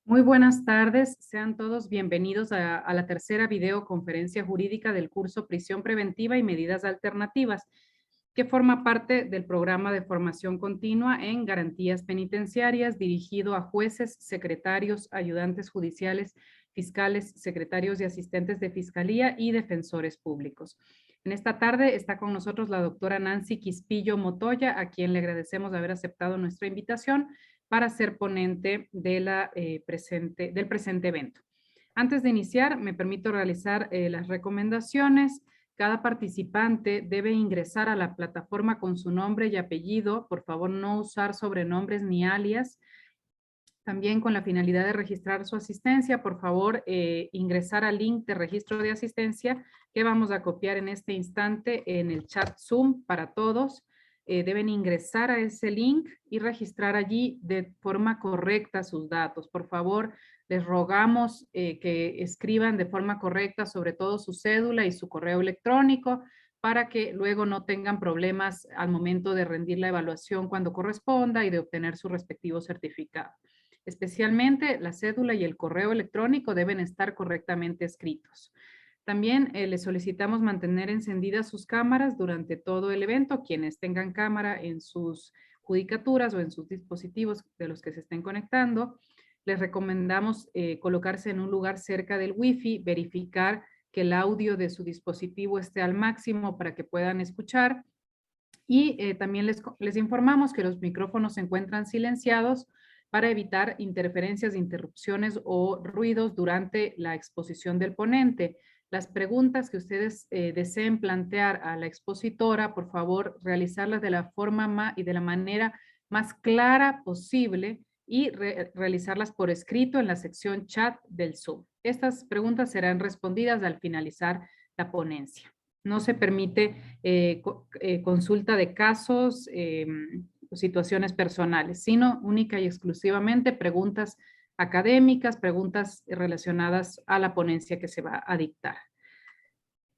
Muy buenas tardes, sean todos bienvenidos a la tercera videoconferencia jurídica del curso Prisión Preventiva y Medidas Alternativas, que forma parte del programa de formación continua en garantías penitenciarias dirigido a jueces, secretarios, ayudantes judiciales, fiscales, secretarios y asistentes de fiscalía y defensores públicos. En esta tarde está con nosotros la doctora Nancy Quispillo Motoya, a quien le agradecemos haber aceptado nuestra invitación para ser ponente de del presente evento. Antes de iniciar, me permito realizar las recomendaciones. Cada participante debe ingresar a la plataforma con su nombre y apellido. Por favor, no usar sobrenombres ni alias. También con la finalidad de registrar su asistencia, por favor, ingresar al link de registro de asistencia que vamos a copiar en este instante en el chat Zoom para todos. Deben ingresar a ese link y registrar allí de forma correcta sus datos. Por favor, les rogamos que escriban de forma correcta, sobre todo su cédula y su correo electrónico, para que luego no tengan problemas al momento de rendir la evaluación cuando corresponda y de obtener su respectivo certificado. Especialmente la cédula y el correo electrónico deben estar correctamente escritos. También les solicitamos mantener encendidas sus cámaras durante todo el evento. Quienes tengan cámara en sus judicaturas o en sus dispositivos de los que se estén conectando, les recomendamos colocarse en un lugar cerca del Wi-Fi, verificar que el audio de su dispositivo esté al máximo para que puedan escuchar. Y también les informamos que los micrófonos se encuentran silenciados para evitar interferencias, interrupciones o ruidos durante la exposición del ponente. Las preguntas que ustedes deseen plantear a la expositora, por favor, realizarlas de la forma y de la manera más clara posible y realizarlas por escrito en la sección chat del Zoom. Estas preguntas serán respondidas al finalizar la ponencia. No se permite consulta de casos, situaciones personales, sino única y exclusivamente preguntas académicas, preguntas relacionadas a la ponencia que se va a dictar.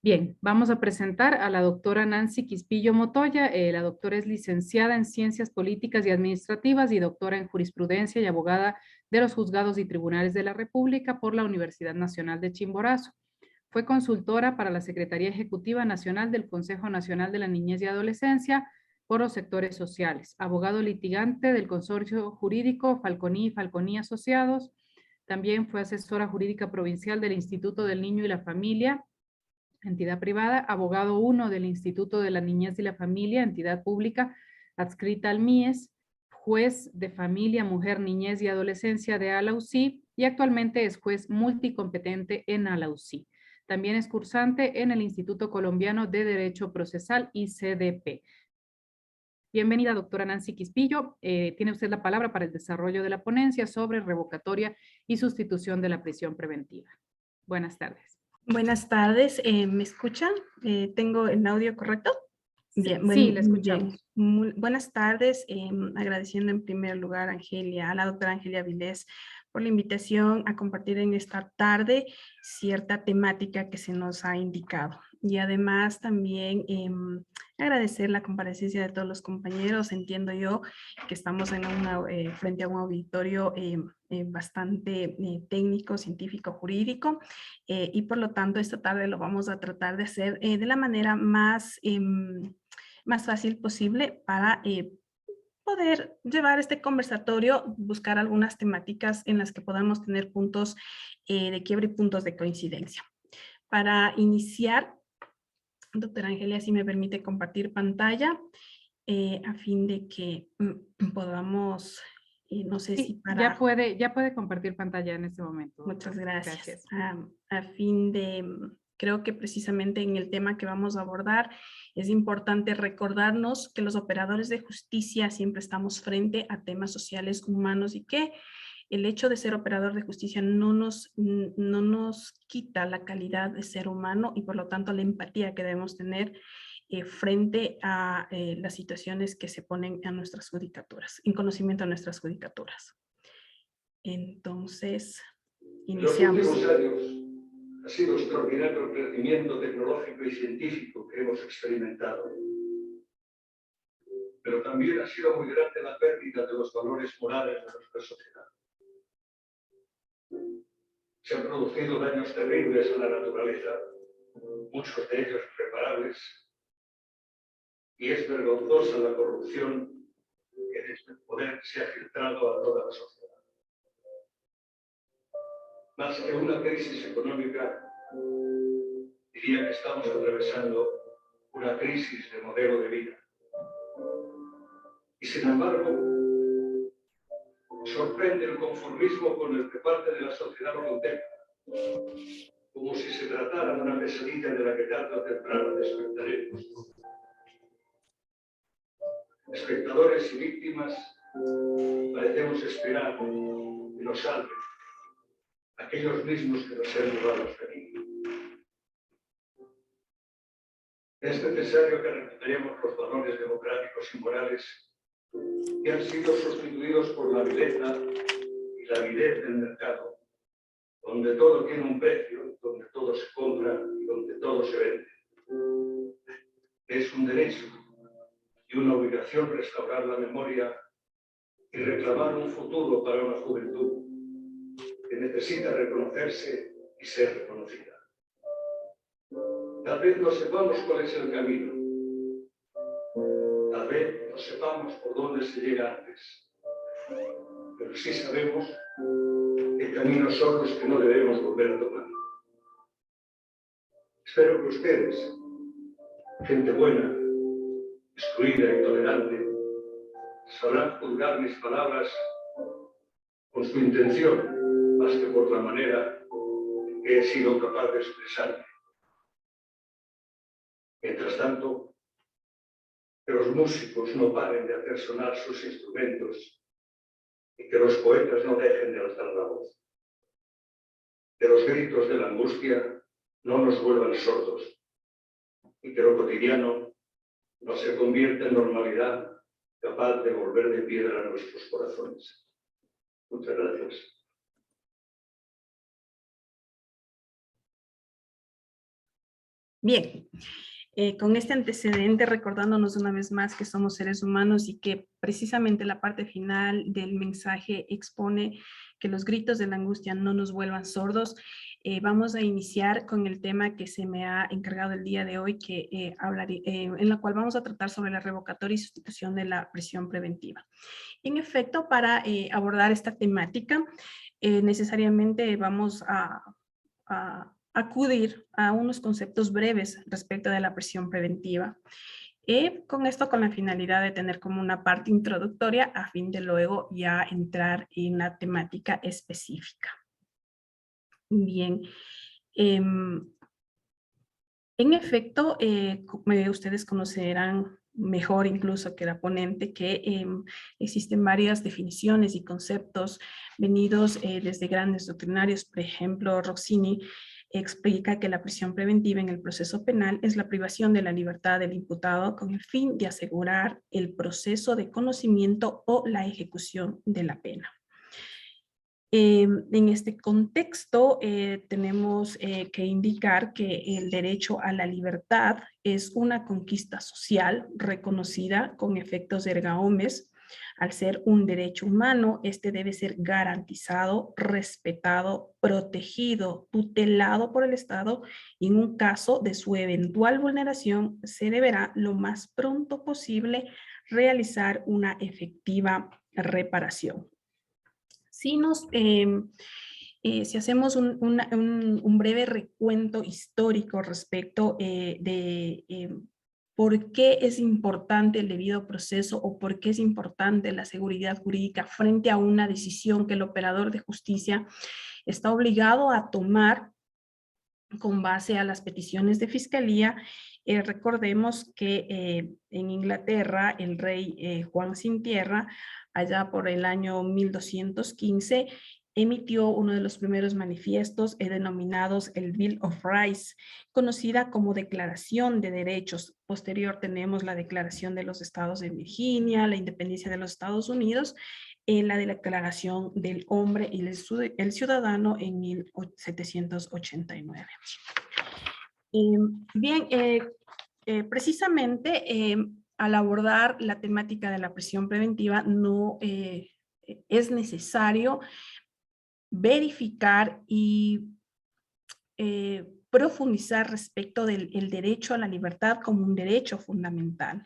Bien, vamos a presentar a la doctora Nancy Quispillo Motoya. La doctora es licenciada en Ciencias Políticas y Administrativas y doctora en Jurisprudencia y abogada de los Juzgados y Tribunales de la República por la Universidad Nacional de Chimborazo. Fue consultora para la Secretaría Ejecutiva Nacional del Consejo Nacional de la Niñez y Adolescencia por los sectores sociales, abogado litigante del Consorcio Jurídico Falconi y Falconi Asociados. También fue asesora jurídica provincial del Instituto del Niño y la Familia, entidad privada, abogado 1 del Instituto de la Niñez y la Familia, entidad pública adscrita al MIES, juez de familia, mujer, niñez y adolescencia de ALAUCI y actualmente es juez multicompetente en ALAUCI. También es cursante en el Instituto Colombiano de Derecho Procesal, ICDP. Bienvenida, doctora Nancy Quispillo. Tiene usted la palabra para el desarrollo de la ponencia sobre revocatoria y sustitución de la prisión preventiva. Buenas tardes. Buenas tardes, ¿me escuchan? ¿Tengo el audio correcto? Bien, sí, le escuchamos. Bien. Buenas tardes, agradeciendo en primer lugar a la doctora Angelia Vilés por la invitación a compartir en esta tarde cierta temática que se nos ha indicado. Y además también agradecer la comparecencia de todos los compañeros. Entiendo yo que estamos en frente a un auditorio bastante técnico, científico, jurídico, y por lo tanto esta tarde lo vamos a tratar de hacer de la manera más fácil posible para poder llevar este conversatorio, buscar algunas temáticas en las que podamos tener puntos de quiebre y puntos de coincidencia. Para iniciar, doctora Angelia, si me permite compartir pantalla, a fin de que podamos, no sé Sí, si para... ya puede compartir pantalla en este momento. Muchas gracias. Gracias. A fin de, creo que precisamente en el tema que vamos a abordar, es importante recordarnos que los operadores de justicia siempre estamos frente a temas sociales humanos y que el hecho de ser operador de justicia no nos quita la calidad de ser humano y por lo tanto la empatía que debemos tener frente a las situaciones que se ponen a nuestras judicaturas, en conocimiento de nuestras judicaturas. Entonces, iniciamos. En los últimos años ha sido extraordinario el crecimiento tecnológico y científico que hemos experimentado. Pero también ha sido muy grande la pérdida de los valores morales de nuestra sociedad. Se han producido daños terribles a la naturaleza, muchos de ellos irreparables, y es vergonzosa la corrupción que desde el poder se ha filtrado a toda la sociedad. Más que una crisis económica, diría que estamos atravesando una crisis de modelo de vida. Y sin embargo, sorprende el conformismo con el que parte de la sociedad lo contempla, como si se tratara de una pesadilla de la que tarde o temprano despertaremos. Espectadores y víctimas, parecemos esperar que nos salven aquellos mismos que nos han llevado hasta aquí. Es necesario que recuperemos los valores democráticos y morales que han sido sustituidos por la vileza y la avidez del mercado, donde todo tiene un precio, donde todo se compra y donde todo se vende. Es un derecho y una obligación restaurar la memoria y reclamar un futuro para una juventud que necesita reconocerse y ser reconocida. Tal vez no sepamos cuál es el camino. Tal vez no sepamos por dónde se llega antes. Pero sí sabemos qué caminos son los que no debemos volver a tomar. Espero que ustedes, gente buena, excluida y tolerante, sabrán juzgar mis palabras con su intención, más que por la manera en que he sido capaz de expresarme. Mientras tanto, que los músicos no paren de hacer sonar sus instrumentos y que los poetas no dejen de alzar la voz. Que los gritos de la angustia no nos vuelvan sordos y que lo cotidiano no se convierta en normalidad capaz de volver de piedra a nuestros corazones. Muchas gracias. Bien, con este antecedente recordándonos una vez más que somos seres humanos y que precisamente la parte final del mensaje expone que los gritos de la angustia no nos vuelvan sordos, vamos a iniciar con el tema que se me ha encargado el día de hoy, que en la cual vamos a tratar sobre la revocatoria y sustitución de la prisión preventiva. En efecto, para abordar esta temática, necesariamente vamos a acudir a unos conceptos breves respecto de la prisión preventiva. Con esto con la finalidad de tener como una parte introductoria a fin de luego ya entrar en la temática específica. Bien. En efecto, ustedes conocerán mejor incluso que la ponente que existen varias definiciones y conceptos venidos desde grandes doctrinarios. Por ejemplo, Rossini explica que la prisión preventiva en el proceso penal es la privación de la libertad del imputado con el fin de asegurar el proceso de conocimiento o la ejecución de la pena. En este contexto tenemos que indicar que el derecho a la libertad es una conquista social reconocida con efectos erga omnes. Al ser un derecho humano, este debe ser garantizado, respetado, protegido, tutelado por el Estado y en un caso de su eventual vulneración se deberá lo más pronto posible realizar una efectiva reparación. Si hacemos un breve recuento histórico respecto de por qué es importante el debido proceso o por qué es importante la seguridad jurídica frente a una decisión que el operador de justicia está obligado a tomar con base a las peticiones de fiscalía, recordemos que en Inglaterra el rey Juan Sin Tierra, allá por el año 1215, emitió uno de los primeros manifiestos denominados el Bill of Rights, conocida como Declaración de Derechos. Posterior tenemos la Declaración de los Estados de Virginia, la Independencia de los Estados Unidos, la Declaración del Hombre y el Ciudadano en 1789. Bien, precisamente al abordar la temática de la prisión preventiva no es necesario verificar y profundizar respecto del el derecho a la libertad como un derecho fundamental.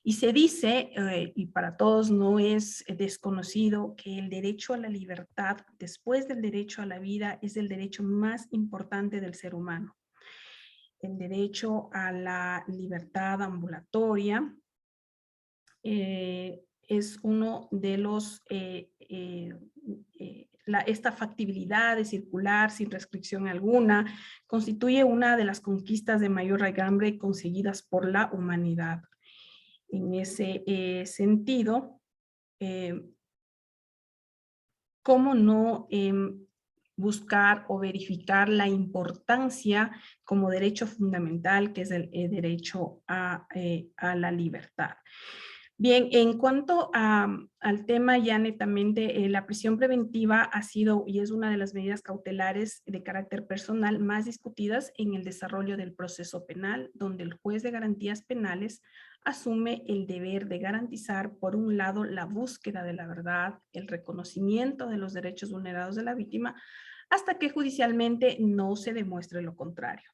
Y se dice, y para todos no es desconocido, que el derecho a la libertad, después del derecho a la vida, es el derecho más importante del ser humano. El derecho a la libertad ambulatoria es uno de los, esta factibilidad de circular sin restricción alguna, constituye una de las conquistas de mayor regambre conseguidas por la humanidad. En ese sentido, ¿cómo no buscar o verificar la importancia como derecho fundamental que es el derecho a la libertad? Bien, en cuanto al tema ya netamente, la prisión preventiva ha sido y es una de las medidas cautelares de carácter personal más discutidas en el desarrollo del proceso penal, donde el juez de garantías penales asume el deber de garantizar, por un lado, la búsqueda de la verdad, el reconocimiento de los derechos vulnerados de la víctima, hasta que judicialmente no se demuestre lo contrario.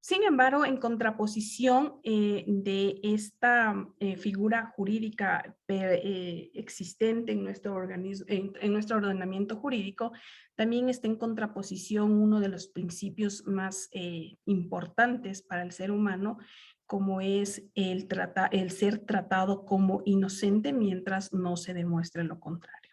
Sin embargo, en contraposición de esta figura jurídica existente en nuestro organismo, en nuestro ordenamiento jurídico, también está en contraposición uno de los principios más importantes para el ser humano, como es el ser tratado como inocente mientras no se demuestre lo contrario.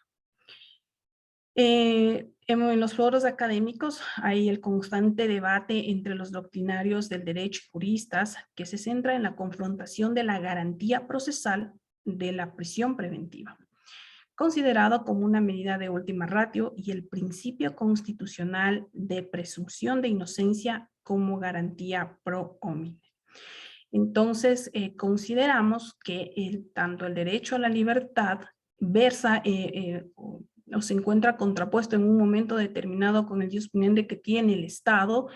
En los foros académicos hay el constante debate entre los doctrinarios del derecho y juristas que se centra en la confrontación de la garantía procesal de la prisión preventiva, considerado como una medida de última ratio, y el principio constitucional de presunción de inocencia como garantía pro homine. Entonces, consideramos que tanto el derecho a la libertad versa o se encuentra contrapuesto en un momento determinado con el jus puniendi que tiene el Estado,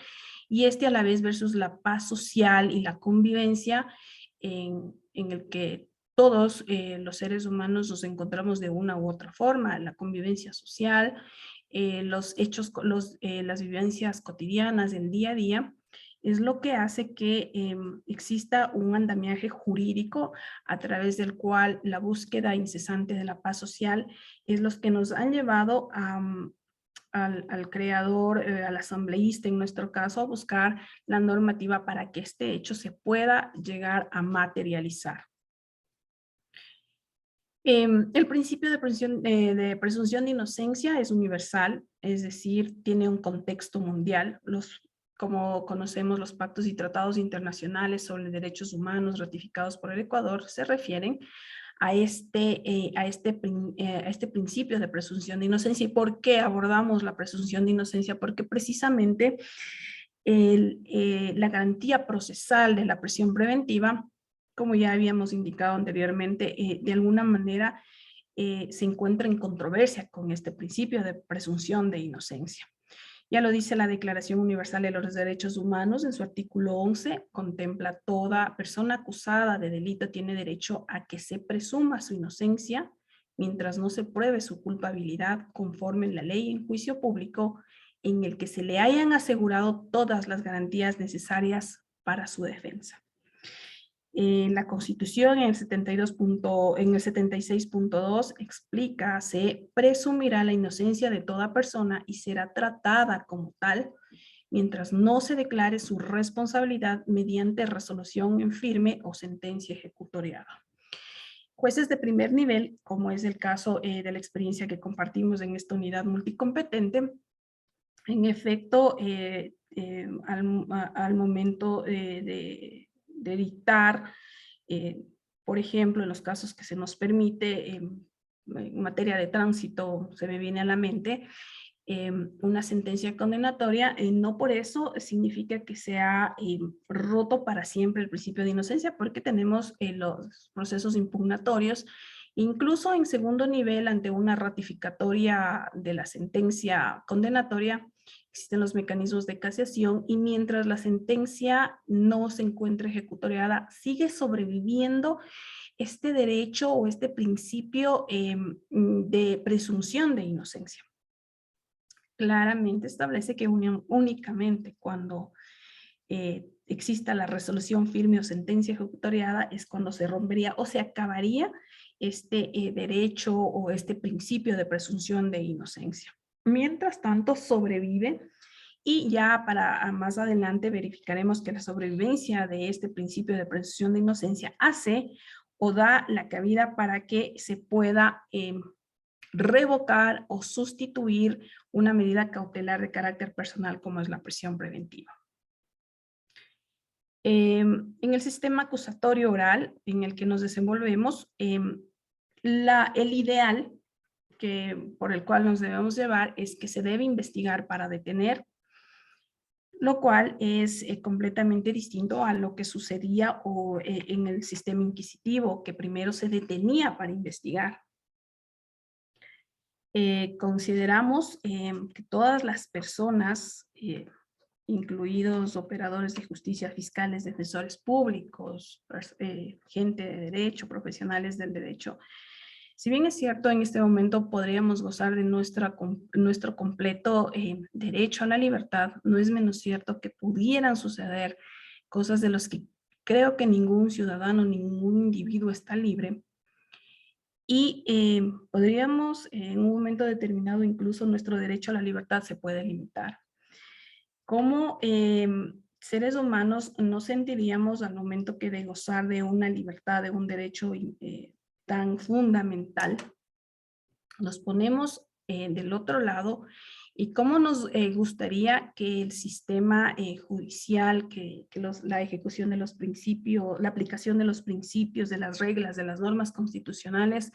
y a la vez versus la paz social y la convivencia en el que todos los seres humanos nos encontramos de una u otra forma, la convivencia social, los hechos, las vivencias cotidianas del día a día, es lo que hace que exista un andamiaje jurídico a través del cual la búsqueda incesante de la paz social es los que nos han llevado al creador, al asambleísta en nuestro caso, a buscar la normativa para que este hecho se pueda llegar a materializar. El principio de presunción de inocencia es universal, es decir, tiene un contexto mundial. Como conocemos, los pactos y tratados internacionales sobre derechos humanos ratificados por el Ecuador se refieren a este principio de presunción de inocencia. ¿Y por qué abordamos la presunción de inocencia? Porque precisamente la garantía procesal de la prisión preventiva, como ya habíamos indicado anteriormente, de alguna manera se encuentra en controversia con este principio de presunción de inocencia. Ya lo dice la Declaración Universal de los Derechos Humanos en su artículo 11, contempla: toda persona acusada de delito tiene derecho a que se presuma su inocencia mientras no se pruebe su culpabilidad conforme la ley en juicio público en el que se le hayan asegurado todas las garantías necesarias para su defensa. La Constitución en el 76.2 explica: se presumirá la inocencia de toda persona y será tratada como tal mientras no se declare su responsabilidad mediante resolución en firme o sentencia ejecutoriada. Jueces de primer nivel, como es el caso de la experiencia que compartimos en esta unidad multicompetente, en efecto, al momento de dictar, por ejemplo, en los casos que se nos permite, en materia de tránsito, se me viene a la mente, una sentencia condenatoria, no por eso significa que se ha roto para siempre el principio de inocencia, porque tenemos los procesos impugnatorios, incluso en segundo nivel, ante una ratificatoria de la sentencia condenatoria. Existen los mecanismos de casación, y mientras la sentencia no se encuentre ejecutoriada, sigue sobreviviendo este derecho o este principio de presunción de inocencia. claramente establece que únicamente cuando exista la resolución firme o sentencia ejecutoriada es cuando se rompería o se acabaría este derecho o este principio de presunción de inocencia. Mientras tanto, sobrevive y ya para más adelante verificaremos que la sobrevivencia de este principio de presunción de inocencia hace o da la cabida para que se pueda revocar o sustituir una medida cautelar de carácter personal como es la prisión preventiva. En el sistema acusatorio oral en el que nos desenvolvemos, el ideal por el cual nos debemos llevar es que se debe investigar para detener, lo cual es completamente distinto a lo que sucedía en el sistema inquisitivo, que primero se detenía para investigar. Consideramos que todas las personas, incluidos operadores de justicia, fiscales, defensores públicos, gente de derecho, profesionales del derecho, si bien es cierto, en este momento podríamos gozar de nuestro completo derecho a la libertad, no es menos cierto que pudieran suceder cosas de las que creo que ningún ciudadano, ningún individuo está libre. Y podríamos, en un momento determinado, incluso nuestro derecho a la libertad se puede limitar. Como seres humanos no sentiríamos al momento que de gozar de una libertad, de un derecho tan fundamental, nos ponemos del otro lado y cómo nos gustaría que el sistema judicial, la ejecución de los principios, la aplicación de los principios, de las reglas, de las normas constitucionales,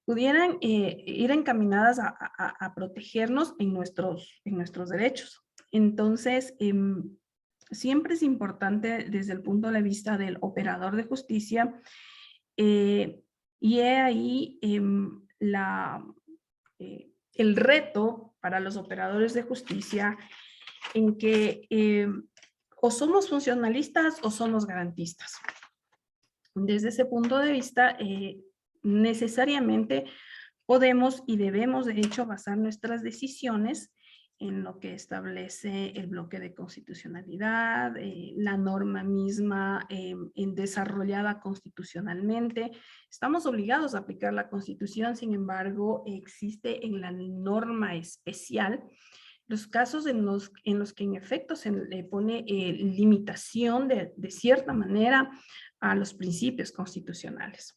pudieran ir encaminadas a protegernos en nuestros derechos. Entonces, siempre es importante desde el punto de vista del operador de justicia, y he ahí el reto para los operadores de justicia en que o somos funcionalistas o somos garantistas. Desde ese punto de vista, necesariamente podemos y debemos de hecho basar nuestras decisiones en lo que establece el bloque de constitucionalidad, la norma misma desarrollada constitucionalmente. Estamos obligados a aplicar la Constitución, sin embargo, existe en la norma especial los casos en los que en efecto se le pone limitación de cierta manera a los principios constitucionales.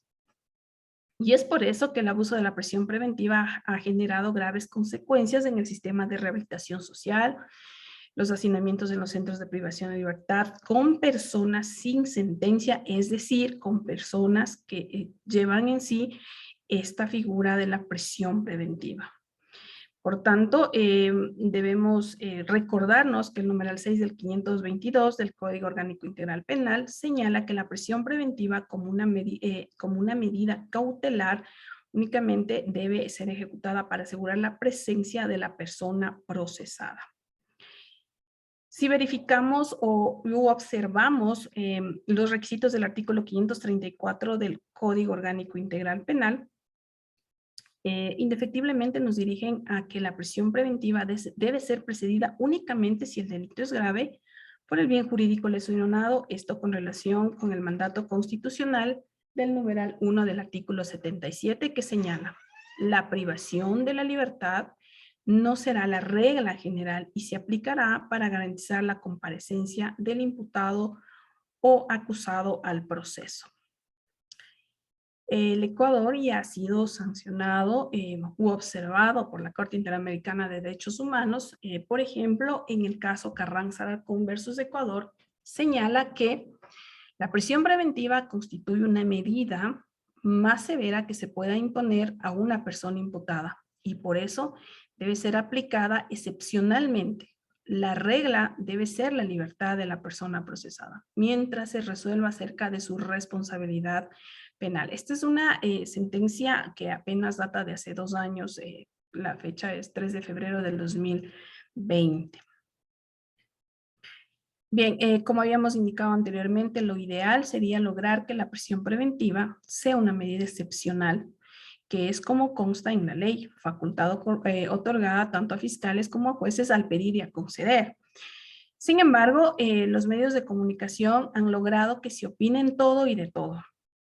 Y es por eso que el abuso de la prisión preventiva ha generado graves consecuencias en el sistema de rehabilitación social, los hacinamientos en los centros de privación de libertad con personas sin sentencia, es decir, con personas que llevan en sí esta figura de la prisión preventiva. Por tanto, debemos recordarnos que el numeral 6 del 522 del Código Orgánico Integral Penal señala que la prisión preventiva como una medida cautelar únicamente debe ser ejecutada para asegurar la presencia de la persona procesada. Si verificamos u observamos los requisitos del artículo 534 del Código Orgánico Integral Penal, indefectiblemente nos dirigen a que la prisión preventiva debe ser precedida únicamente si el delito es grave por el bien jurídico lesionado, esto con relación con el mandato constitucional del numeral 1 del artículo 77 que señala: la privación de la libertad no será la regla general y se aplicará para garantizar la comparecencia del imputado o acusado al proceso. El Ecuador ya ha sido sancionado u observado por la Corte Interamericana de Derechos Humanos. Por ejemplo, en el caso Carranza-Alarcón versus Ecuador, señala que la prisión preventiva constituye una medida más severa que se pueda imponer a una persona imputada y por eso debe ser aplicada excepcionalmente. La regla debe ser la libertad de la persona procesada, mientras se resuelva acerca de su responsabilidad penal. Esta es una sentencia que apenas data de hace 2 años, la fecha es 3 de febrero del 2020. Bien, como habíamos indicado anteriormente, lo ideal sería lograr que la prisión preventiva sea una medida excepcional que es como consta en la ley, facultad otorgada tanto a fiscales como a jueces al pedir y a conceder. Sin embargo, los medios de comunicación han logrado que se opinen todo y de todo.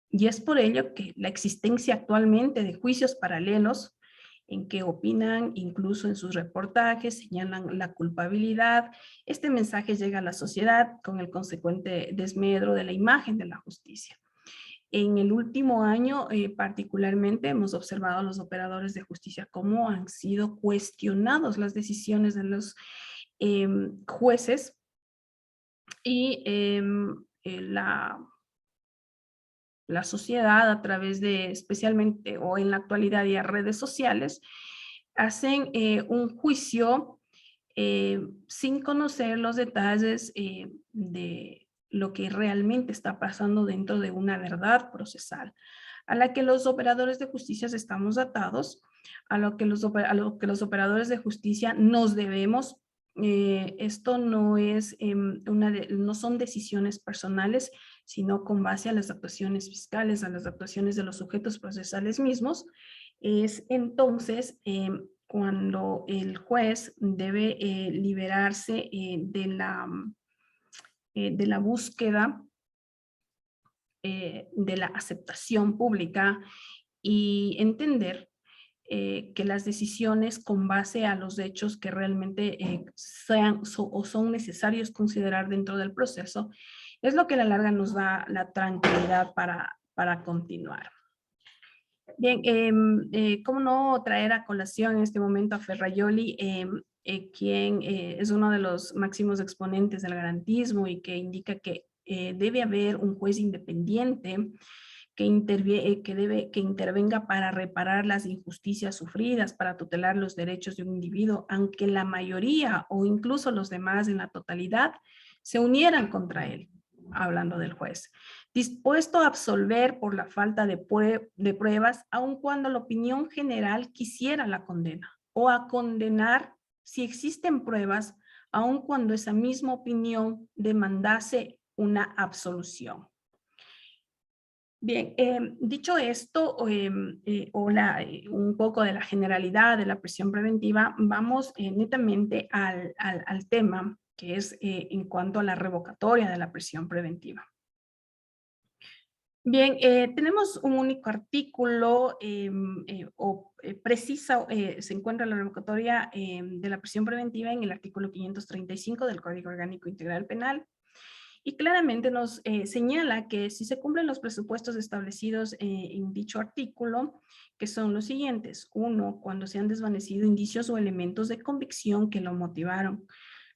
Y es por ello que la existencia actualmente de juicios paralelos en que opinan, incluso en sus reportajes, señalan la culpabilidad, este mensaje llega a la sociedad con el consecuente desmedro de la imagen de la justicia. En el último año, particularmente, hemos observado a los operadores de justicia cómo han sido cuestionados las decisiones de los jueces y la sociedad a través de, especialmente o en la actualidad ya redes sociales, hacen un juicio sin conocer los detalles de lo que realmente está pasando dentro de una verdad procesal, a la que los operadores de justicia estamos atados, a lo que los operadores de justicia nos debemos. Esto no es no son decisiones personales, sino con base a las actuaciones fiscales, a las actuaciones de los sujetos procesales mismos. Es entonces cuando el juez debe liberarse de la búsqueda de la aceptación pública y entender que las decisiones con base a los hechos que realmente son necesarios considerar dentro del proceso es lo que a la larga nos da la tranquilidad para continuar. Bien, ¿cómo no traer a colación en este momento a Ferrajoli, quien es uno de los máximos exponentes del garantismo y que indica que debe haber un juez independiente que intervenga para reparar las injusticias sufridas, para tutelar los derechos de un individuo, aunque la mayoría o incluso los demás en la totalidad se unieran contra él, hablando del juez. Dispuesto a absolver por la falta de pruebas, aun cuando la opinión general quisiera la condena, o a condenar si existen pruebas, aun cuando esa misma opinión demandase una absolución. Bien, dicho esto, un poco de la generalidad de la prisión preventiva, vamos netamente al tema que es en cuanto a la revocatoria de la prisión preventiva. Bien, tenemos un único artículo se encuentra la revocatoria de la prisión preventiva en el artículo 535 del Código Orgánico Integral Penal. Y claramente nos señala que si se cumplen los presupuestos establecidos en dicho artículo, que son los siguientes. 1, cuando se han desvanecido indicios o elementos de convicción que lo motivaron.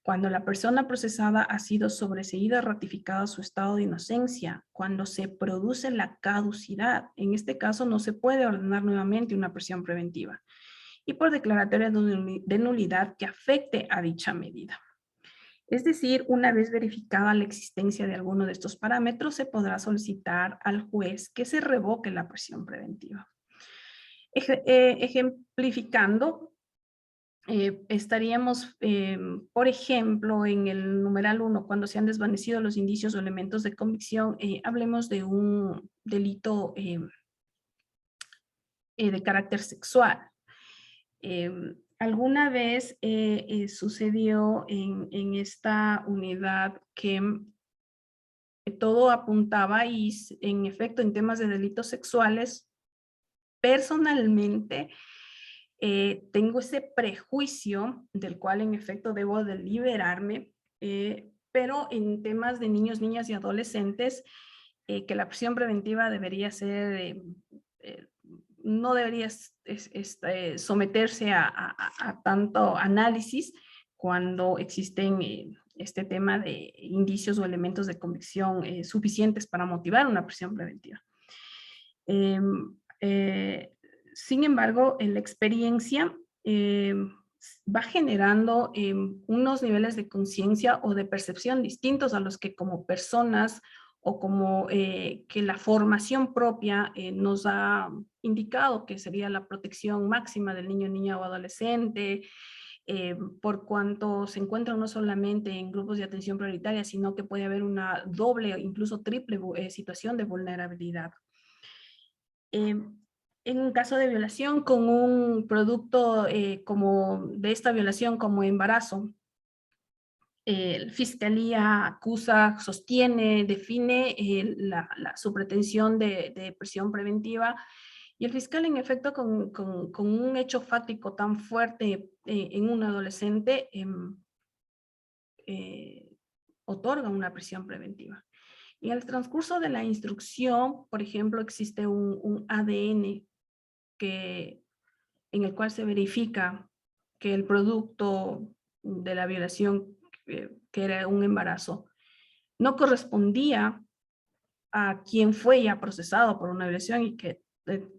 Cuando la persona procesada ha sido sobreseída, ratificada su estado de inocencia. Cuando se produce la caducidad. En este caso no se puede ordenar nuevamente una prisión preventiva. Y por declaratoria de nulidad que afecte a dicha medida. Es decir, una vez verificada la existencia de alguno de estos parámetros, se podrá solicitar al juez que se revoque la prisión preventiva. Ejemplificando, estaríamos, por ejemplo, en el numeral 1, cuando se han desvanecido los indicios o elementos de convicción, hablemos de un delito de carácter sexual. Alguna vez sucedió en esta unidad que todo apuntaba y en efecto en temas de delitos sexuales, personalmente tengo ese prejuicio del cual en efecto debo de liberarme, pero en temas de niños, niñas y adolescentes, que la prisión preventiva debería ser no debería someterse a tanto análisis cuando existen este tema de indicios o elementos de convicción suficientes para motivar una prisión preventiva. Sin embargo, en la experiencia va generando unos niveles de conciencia o de percepción distintos a los que como personas o como que la formación propia nos ha indicado que sería la protección máxima del niño, niña o adolescente, por cuanto se encuentra no solamente en grupos de atención prioritaria, sino que puede haber una doble o incluso triple situación de vulnerabilidad. en un caso de violación con un producto como de esta violación como embarazo, Fiscalía acusa, sostiene, define su pretensión de prisión preventiva, y el fiscal en efecto con un hecho fáctico tan fuerte en un adolescente otorga una prisión preventiva. Y al transcurso de la instrucción, por ejemplo, existe un ADN en el cual se verifica que el producto de la violación, que era un embarazo, no correspondía a quien fue ya procesado por una violación y que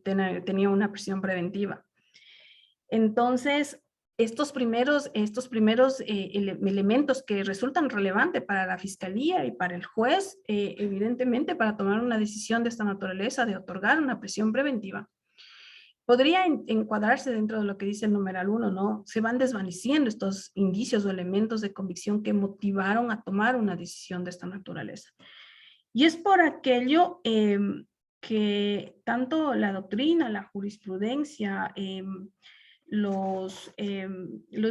tenía una prisión preventiva. Entonces, estos primeros elementos que resultan relevantes para la fiscalía y para el juez, evidentemente para tomar una decisión de esta naturaleza, de otorgar una prisión preventiva, podría encuadrarse dentro de lo que dice el numeral 1, ¿no? Se van desvaneciendo estos indicios o elementos de convicción que motivaron a tomar una decisión de esta naturaleza. Y es por aquello que tanto la doctrina, la jurisprudencia, los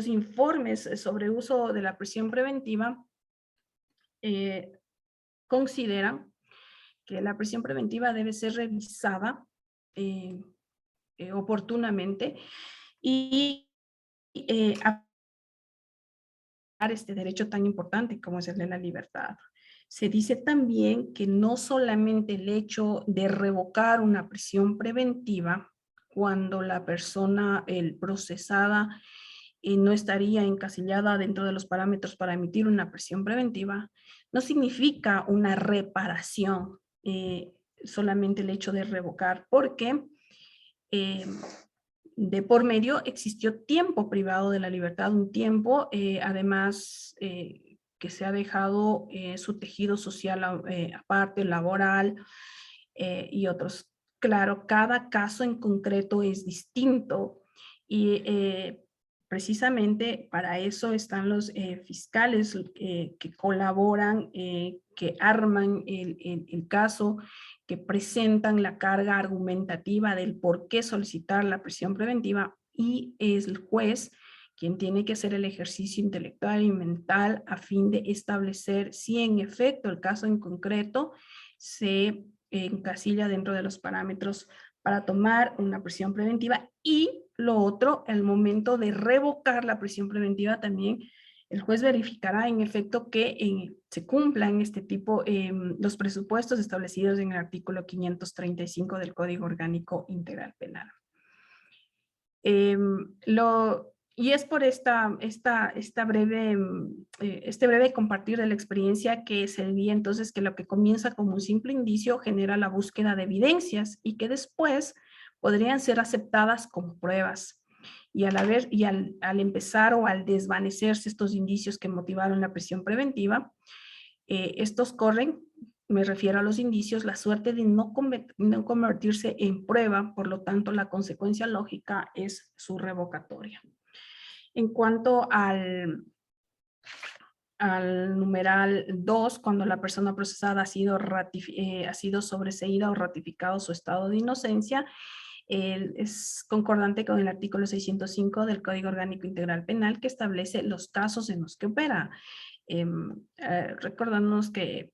informes sobre uso de la prisión preventiva consideran que la prisión preventiva debe ser revisada oportunamente y este derecho tan importante como es el de la libertad. Se dice también que no solamente el hecho de revocar una prisión preventiva cuando la persona procesada no estaría encasillada dentro de los parámetros para emitir una prisión preventiva, no significa una reparación, solamente el hecho de revocar, porque de por medio existió tiempo privado de la libertad, un tiempo además que se ha dejado su tejido social aparte, laboral y otros. Claro, cada caso en concreto es distinto y precisamente para eso están los fiscales que colaboran, que arman el caso, que presentan la carga argumentativa del por qué solicitar la prisión preventiva, y es el juez quien tiene que hacer el ejercicio intelectual y mental a fin de establecer si en efecto el caso en concreto se encasilla dentro de los parámetros para tomar una prisión preventiva. Y lo otro, el momento de revocar la prisión preventiva también el juez verificará en efecto que se cumplan este tipo, los presupuestos establecidos en el artículo 535 del Código Orgánico Integral Penal. Y es por este breve compartir de la experiencia que se veía entonces que lo que comienza como un simple indicio genera la búsqueda de evidencias y que después podrían ser aceptadas como pruebas. Y al empezar o al desvanecerse estos indicios que motivaron la prisión preventiva, estos corren, me refiero a los indicios, la suerte de no convertirse en prueba, por lo tanto la consecuencia lógica es su revocatoria. En cuanto al numeral 2, cuando la persona procesada ha sido sobreseída o ratificado su estado de inocencia, es concordante con el artículo 605 del Código Orgánico Integral Penal, que establece los casos en los que opera. Recordándonos que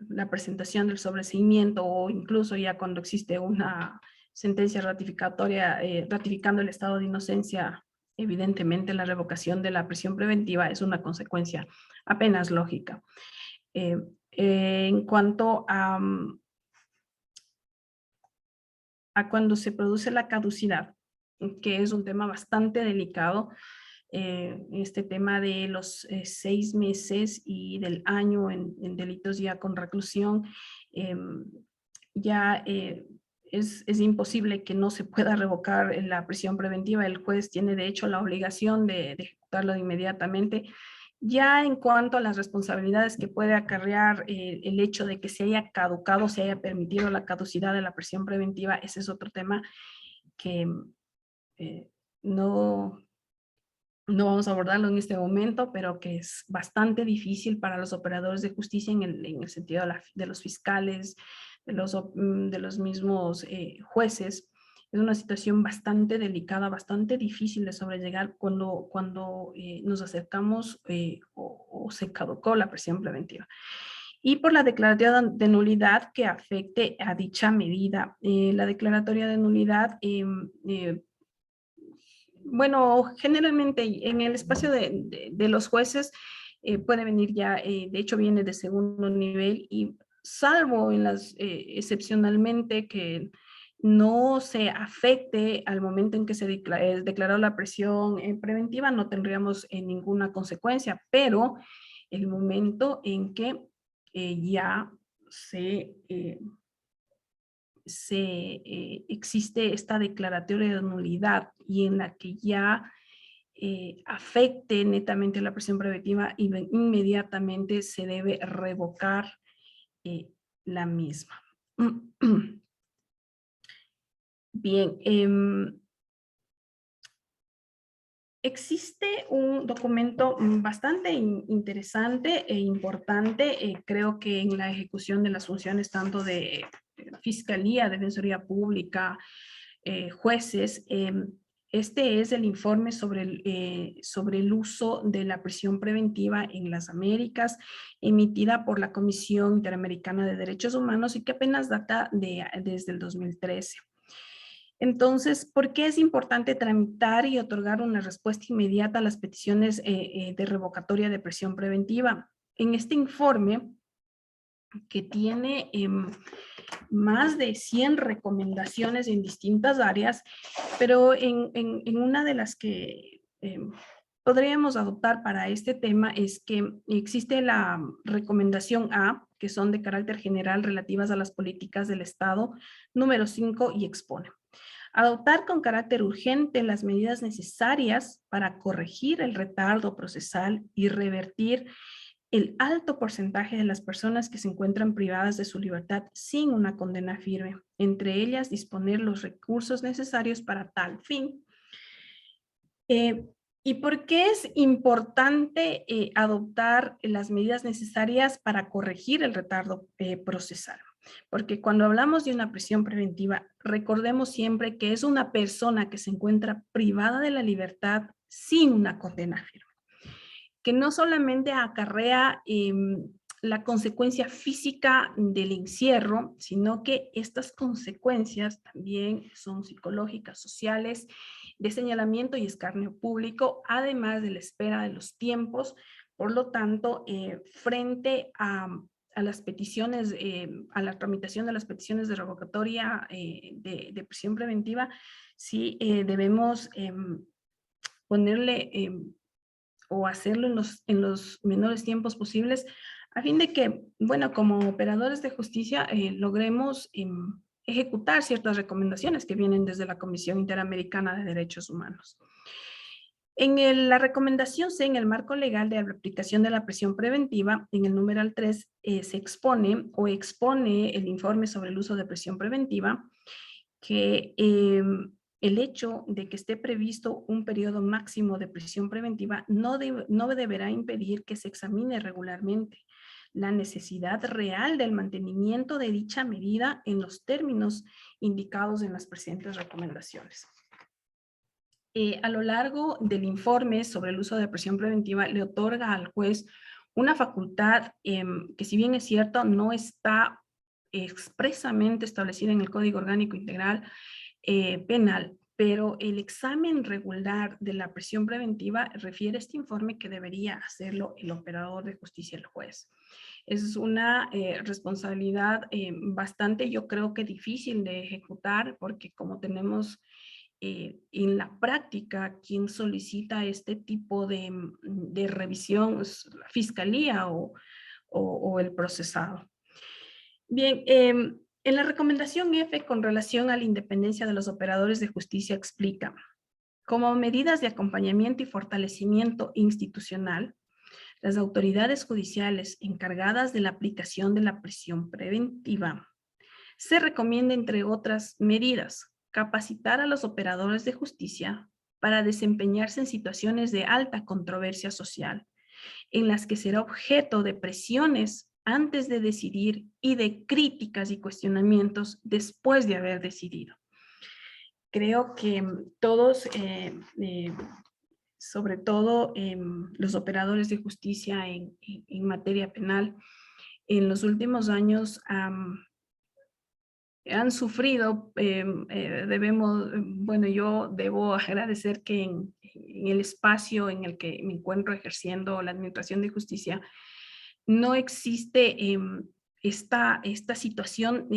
la presentación del sobreseimiento, o incluso ya cuando existe una sentencia ratificatoria ratificando el estado de inocencia, evidentemente la revocación de la prisión preventiva es una consecuencia apenas lógica. En cuanto a cuando se produce la caducidad, que es un tema bastante delicado, este tema de los 6 meses y del año en delitos ya con reclusión, ya es imposible que no se pueda revocar la prisión preventiva. El juez tiene de hecho la obligación de ejecutarlo inmediatamente. Ya en cuanto a las responsabilidades que puede acarrear el hecho de que se haya caducado, se haya permitido la caducidad de la prisión preventiva, ese es otro tema que no vamos a abordarlo en este momento, pero que es bastante difícil para los operadores de justicia en el sentido de los fiscales, de los mismos jueces, Es una situación bastante delicada, bastante difícil de sobrellevar cuando nos acercamos o se caducó la prisión preventiva. Y por la declaratoria de nulidad que afecte a dicha medida. La declaratoria de nulidad, bueno, generalmente en el espacio de los jueces puede venir ya, de hecho viene de segundo nivel, y salvo en las excepcionalmente que no se afecte al momento en que se declaró la prisión preventiva, no tendríamos ninguna consecuencia, pero el momento en que ya existe esta declaratoria de nulidad y en la que ya afecte netamente la prisión preventiva, y inmediatamente se debe revocar la misma. Bien, existe un documento bastante interesante e importante, creo que en la ejecución de las funciones tanto de Fiscalía, Defensoría Pública, jueces. Este es el informe sobre el uso de la prisión preventiva en las Américas, emitida por la Comisión Interamericana de Derechos Humanos y que apenas data desde el 2013. Entonces, ¿por qué es importante tramitar y otorgar una respuesta inmediata a las peticiones de revocatoria de prisión preventiva? En este informe, que tiene más de 100 recomendaciones en distintas áreas, pero en una de las que podríamos adoptar para este tema es que existe la recomendación A, que son de carácter general relativas a las políticas del Estado, número 5, y expone: adoptar con carácter urgente las medidas necesarias para corregir el retardo procesal y revertir el alto porcentaje de las personas que se encuentran privadas de su libertad sin una condena firme, entre ellas disponer los recursos necesarios para tal fin. ¿Y por qué es importante adoptar las medidas necesarias para corregir el retardo procesal? Porque cuando hablamos de una prisión preventiva, recordemos siempre que es una persona que se encuentra privada de la libertad sin una condena firme, que no solamente acarrea la consecuencia física del encierro, sino que estas consecuencias también son psicológicas, sociales, de señalamiento y escarnio público, además de la espera de los tiempos. Por lo tanto, frente a las peticiones, a la tramitación de las peticiones de revocatoria de prisión preventiva, sí debemos ponerle o hacerlo en los menores tiempos posibles, a fin de que, bueno, como operadores de justicia logremos ejecutar ciertas recomendaciones que vienen desde la Comisión Interamericana de Derechos Humanos. En la recomendación C, en el marco legal de aplicación de la prisión preventiva, en el numeral 3 se expone o expone el informe sobre el uso de prisión preventiva, que el hecho de que esté previsto un periodo máximo de prisión preventiva no deberá impedir que se examine regularmente la necesidad real del mantenimiento de dicha medida en los términos indicados en las presentes recomendaciones. A lo largo del informe sobre el uso de prisión preventiva le otorga al juez una facultad que, si bien es cierto, no está expresamente establecida en el Código Orgánico Integral Penal, pero el examen regular de la prisión preventiva refiere a este informe que debería hacerlo el operador de justicia, el juez. Es una responsabilidad bastante, yo creo que difícil de ejecutar, porque como tenemos en la práctica, quien solicita este tipo de revisión es la fiscalía o el procesado. Bien, en la recomendación F, con relación a la independencia de los operadores de justicia, explica: como medidas de acompañamiento y fortalecimiento institucional, las autoridades judiciales encargadas de la aplicación de la prisión preventiva se recomienda, entre otras medidas, capacitar a los operadores de justicia para desempeñarse en situaciones de alta controversia social, en las que será objeto de presiones antes de decidir y de críticas y cuestionamientos después de haber decidido. creo que todos, sobre todo los operadores de justicia en materia penal, en los últimos años han sufrido, bueno, yo debo agradecer que en el espacio en el que me encuentro ejerciendo la administración de justicia, no existe esta situación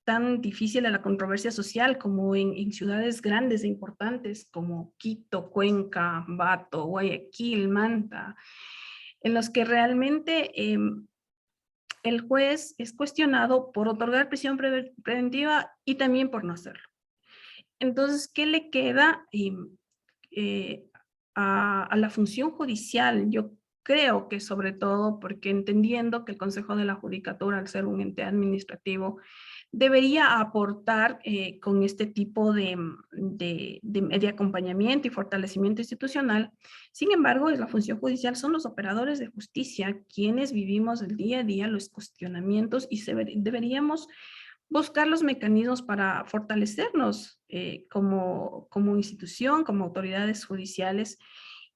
tan difícil de la controversia social como en ciudades grandes e importantes como Quito, Cuenca, Ambato, Guayaquil, Manta, en los que realmente el juez es cuestionado por otorgar prisión preventiva y también por no hacerlo. Entonces, ¿qué le queda a la función judicial? Yo creo que sobre todo porque entendiendo que el Consejo de la Judicatura, al ser un ente administrativo, debería aportar con este tipo de acompañamiento y fortalecimiento institucional. Sin embargo, la función judicial son los operadores de justicia quienes vivimos el día a día los cuestionamientos y deberíamos buscar los mecanismos para fortalecernos como institución, como autoridades judiciales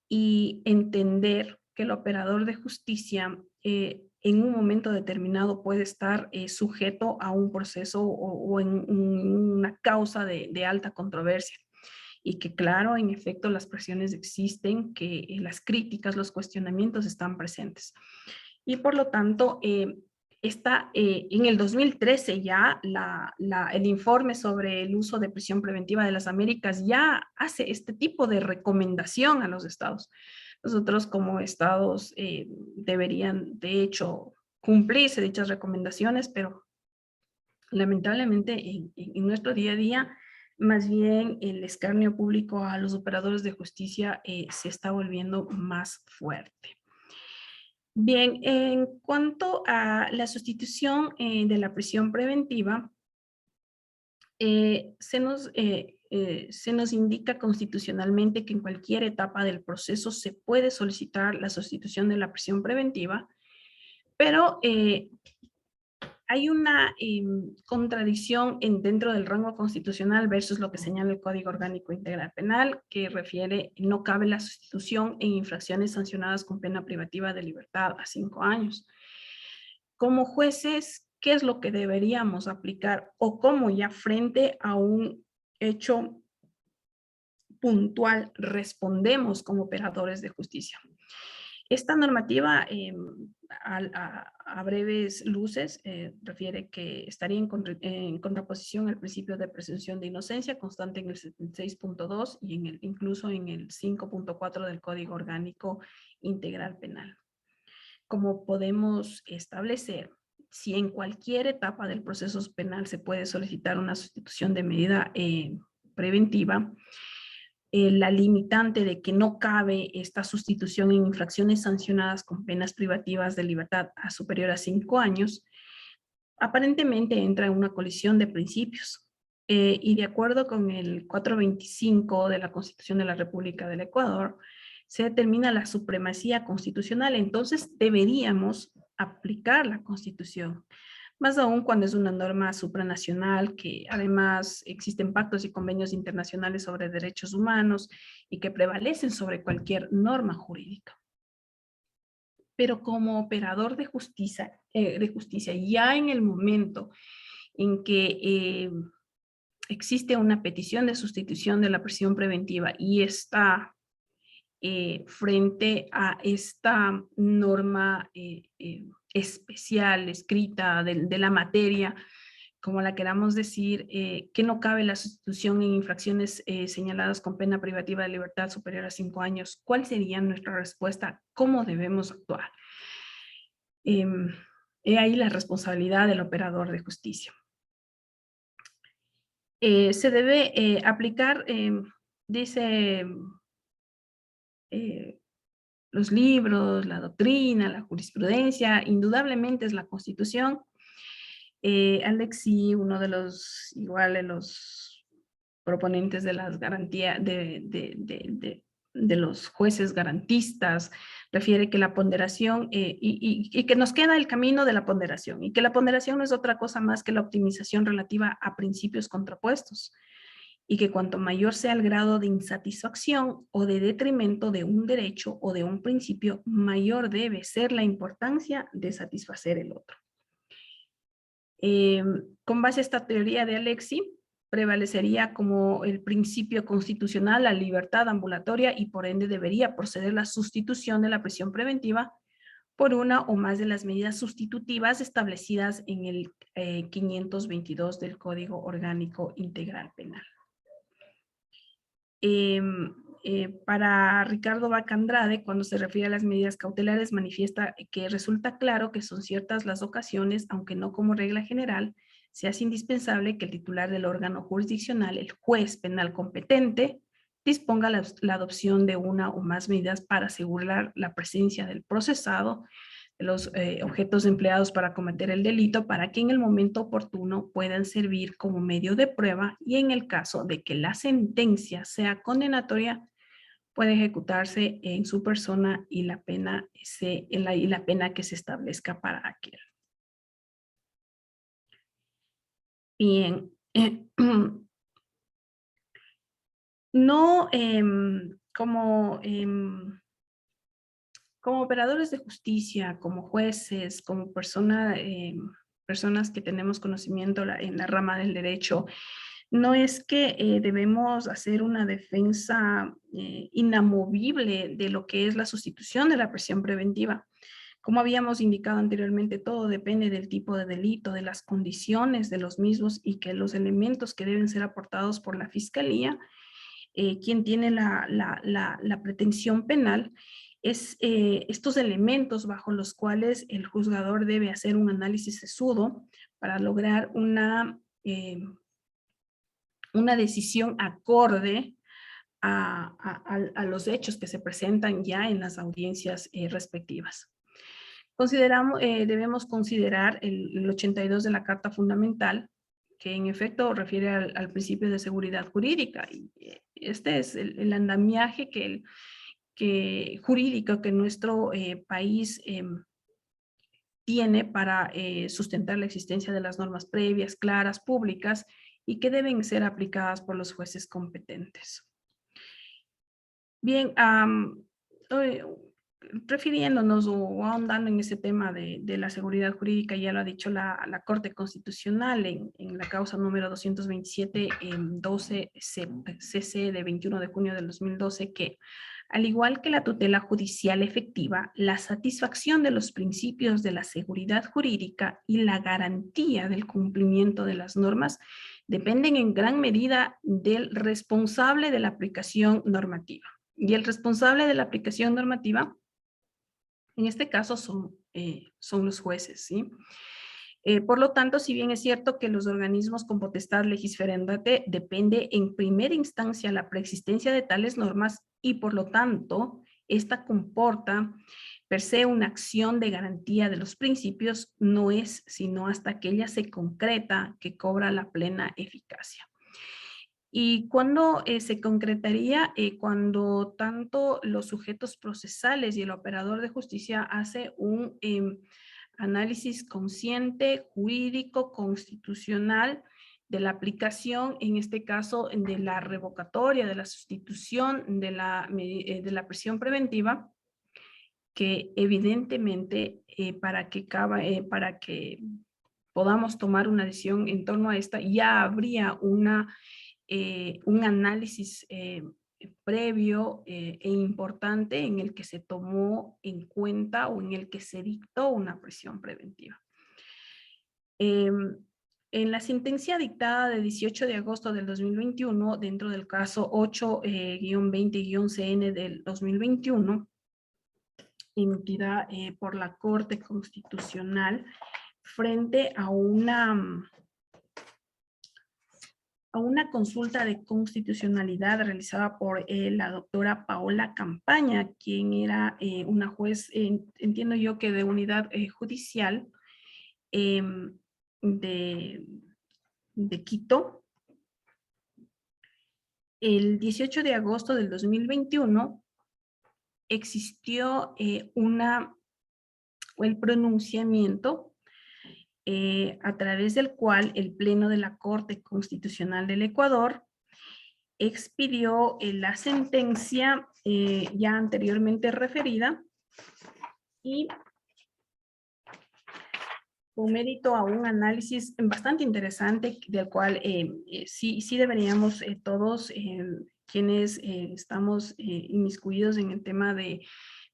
y entender que el operador de justicia en un momento determinado puede estar sujeto a un proceso o en una causa de alta controversia. Y que claro, en efecto, las presiones existen, que las críticas, los cuestionamientos están presentes. Y por lo tanto, en el 2013 ya el informe sobre el uso de prisión preventiva de las Américas ya hace este tipo de recomendación a los estados. Nosotros como estados deberían, de hecho, cumplirse dichas recomendaciones, pero lamentablemente en nuestro día a día, más bien el escarnio público a los operadores de justicia se está volviendo más fuerte. Bien, en cuanto a la sustitución de la prisión preventiva, se nos indica constitucionalmente que en cualquier etapa del proceso se puede solicitar la sustitución de la prisión preventiva, pero hay una contradicción dentro del rango constitucional versus lo que señala el Código Orgánico Integral Penal, que refiere no cabe la sustitución en infracciones sancionadas con pena privativa de libertad a 5 años. Como jueces, ¿qué es lo que deberíamos aplicar o cómo ya frente a un hecho puntual respondemos como operadores de justicia? Esta normativa, a breves luces, refiere que estaría en contraposición al principio de presunción de inocencia constante en el 76.2 y incluso en el 5.4 del Código Orgánico Integral Penal. Como podemos establecer, si en cualquier etapa del proceso penal se puede solicitar una sustitución de medida preventiva, la limitante de que no cabe esta sustitución en infracciones sancionadas con penas privativas de libertad a superior a 5 años, aparentemente entra en una colisión de principios. Y de acuerdo con el 425 de la Constitución de la República del Ecuador, se determina la supremacía constitucional, entonces deberíamos aplicar la Constitución. Más aún cuando es una norma supranacional, que además existen pactos y convenios internacionales sobre derechos humanos y que prevalecen sobre cualquier norma jurídica. Pero como operador de justicia ya en el momento en que existe una petición de sustitución de la prisión preventiva y está frente a esta norma especial, escrita de la materia, como la queramos decir, que no cabe la sustitución en infracciones señaladas con pena privativa de libertad superior a 5 años, ¿cuál sería nuestra respuesta? ¿Cómo debemos actuar? He ahí la responsabilidad del operador de justicia. Se debe aplicar, dice los libros, la doctrina, la jurisprudencia, indudablemente es la Constitución. Alexi, uno de los proponentes de las garantías, de los jueces garantistas, refiere que la ponderación, y que nos queda el camino de la ponderación, y que la ponderación no es otra cosa más que la optimización relativa a principios contrapuestos. y que cuanto mayor sea el grado de insatisfacción o de detrimento de un derecho o de un principio, mayor debe ser la importancia de satisfacer el otro. Con base a esta teoría de Alexis, prevalecería como el principio constitucional la libertad ambulatoria y por ende debería proceder la sustitución de la prisión preventiva por una o más de las medidas sustitutivas establecidas en el 522 del Código Orgánico Integral Penal. Para Ricardo Vaca Andrade, cuando se refiere a las medidas cautelares, manifiesta que resulta claro que son ciertas las ocasiones, aunque no como regla general, se hace indispensable que el titular del órgano jurisdiccional, el juez penal competente, disponga la adopción de una o más medidas para asegurar la presencia del procesado, de los objetos empleados para cometer el delito, para que en el momento oportuno puedan servir como medio de prueba y en el caso de que la sentencia sea condenatoria, puede ejecutarse en su persona y la pena que se establezca para aquel. Bien. No como operadores de justicia, como jueces, como personas que tenemos conocimiento en la rama del derecho, no es que debemos hacer una defensa inamovible de lo que es la sustitución de la prisión preventiva. Como habíamos indicado anteriormente, todo depende del tipo de delito, de las condiciones de los mismos y que los elementos que deben ser aportados por la Fiscalía, quien tiene la pretensión penal, es estos elementos bajo los cuales el juzgador debe hacer un análisis sesudo para lograr una decisión acorde a los hechos que se presentan ya en las audiencias respectivas. Debemos considerar el 82 de la Carta Fundamental, que en efecto refiere al principio de seguridad jurídica. Y este es el andamiaje jurídico que nuestro país tiene para sustentar la existencia de las normas previas, claras, públicas y que deben ser aplicadas por los jueces competentes. Bien, refiriéndonos o ahondando en ese tema de la seguridad jurídica, ya lo ha dicho la Corte Constitucional en la causa número 227 12 CC de 21 de junio del 2012, que al igual que la tutela judicial efectiva, la satisfacción de los principios de la seguridad jurídica y la garantía del cumplimiento de las normas dependen en gran medida del responsable de la aplicación normativa. Y el responsable de la aplicación normativa, en este caso, son los jueces, ¿sí? Por lo tanto, si bien es cierto que los organismos con potestad legisferante depende en primera instancia la preexistencia de tales normas y por lo tanto, esta comporta per se una acción de garantía de los principios, no es sino hasta que ella se concreta que cobra la plena eficacia. ¿Y cuándo se concretaría? Cuando tanto los sujetos procesales y el operador de justicia hace un análisis consciente, jurídico, constitucional de la aplicación, en este caso, de la revocatoria, de la sustitución de la prisión preventiva, que evidentemente para que podamos tomar una decisión en torno a esta, ya habría un análisis previo e importante en el que se tomó en cuenta o en el que se dictó una prisión preventiva. En la sentencia dictada de 18 de agosto del 2021, dentro del caso 8-20-CN del 2021, emitida por la Corte Constitucional frente a una consulta de constitucionalidad realizada por la doctora Paola Campaña, quien era una juez, entiendo yo que de unidad judicial de Quito. El 18 de agosto del 2021 existió el pronunciamiento a través del cual el Pleno de la Corte Constitucional del Ecuador expidió la sentencia ya anteriormente referida y con mérito a un análisis bastante interesante del cual sí deberíamos todos quienes estamos inmiscuidos en el tema de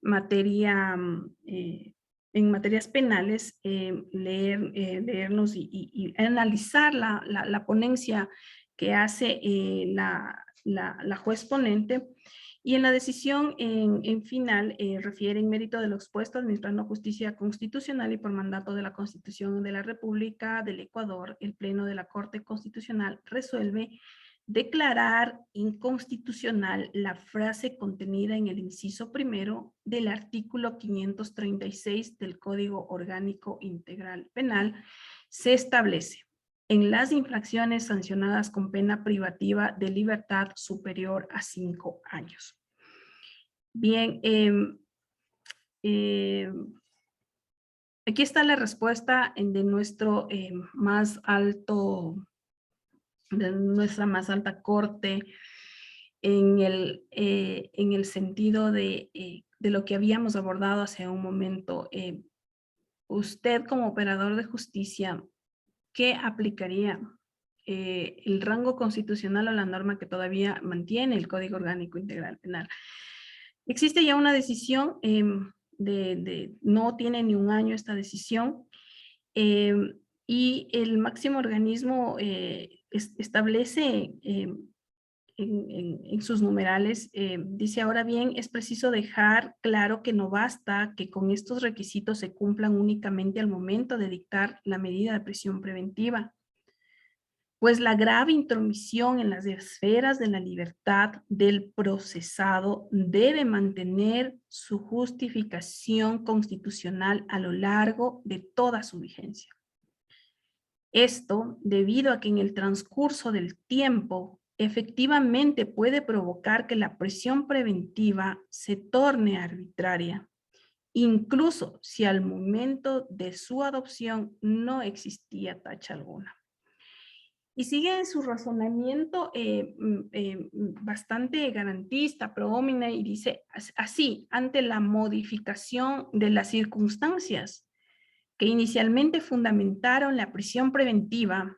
materia, en materias penales, leernos y analizar la ponencia que hace la juez ponente. Y en la decisión en final refiere en mérito de lo expuesto, administrando justicia constitucional y por mandato de la Constitución de la República del Ecuador, el Pleno de la Corte Constitucional resuelve declarar inconstitucional la frase contenida en el inciso primero del artículo 536 del Código Orgánico Integral Penal. Se establece: en las infracciones sancionadas con pena privativa de libertad superior a 5 años. Bien, aquí está la respuesta de nuestro de nuestra más alta corte en el sentido de lo que habíamos abordado hace un momento. Usted como operador de justicia, ¿qué aplicaría? ¿El rango constitucional o la norma que todavía mantiene el Código Orgánico Integral Penal? Existe ya una decisión, no tiene ni un año esta decisión, y el máximo organismo establece en sus numerales, dice: ahora bien, es preciso dejar claro que no basta que con estos requisitos se cumplan únicamente al momento de dictar la medida de prisión preventiva, pues la grave intromisión en las esferas de la libertad del procesado debe mantener su justificación constitucional a lo largo de toda su vigencia. Esto debido a que en el transcurso del tiempo efectivamente puede provocar que la prisión preventiva se torne arbitraria, incluso si al momento de su adopción no existía tacha alguna. Y sigue en su razonamiento bastante garantista, prohomine, y dice así: ante la modificación de las circunstancias que inicialmente fundamentaron la prisión preventiva,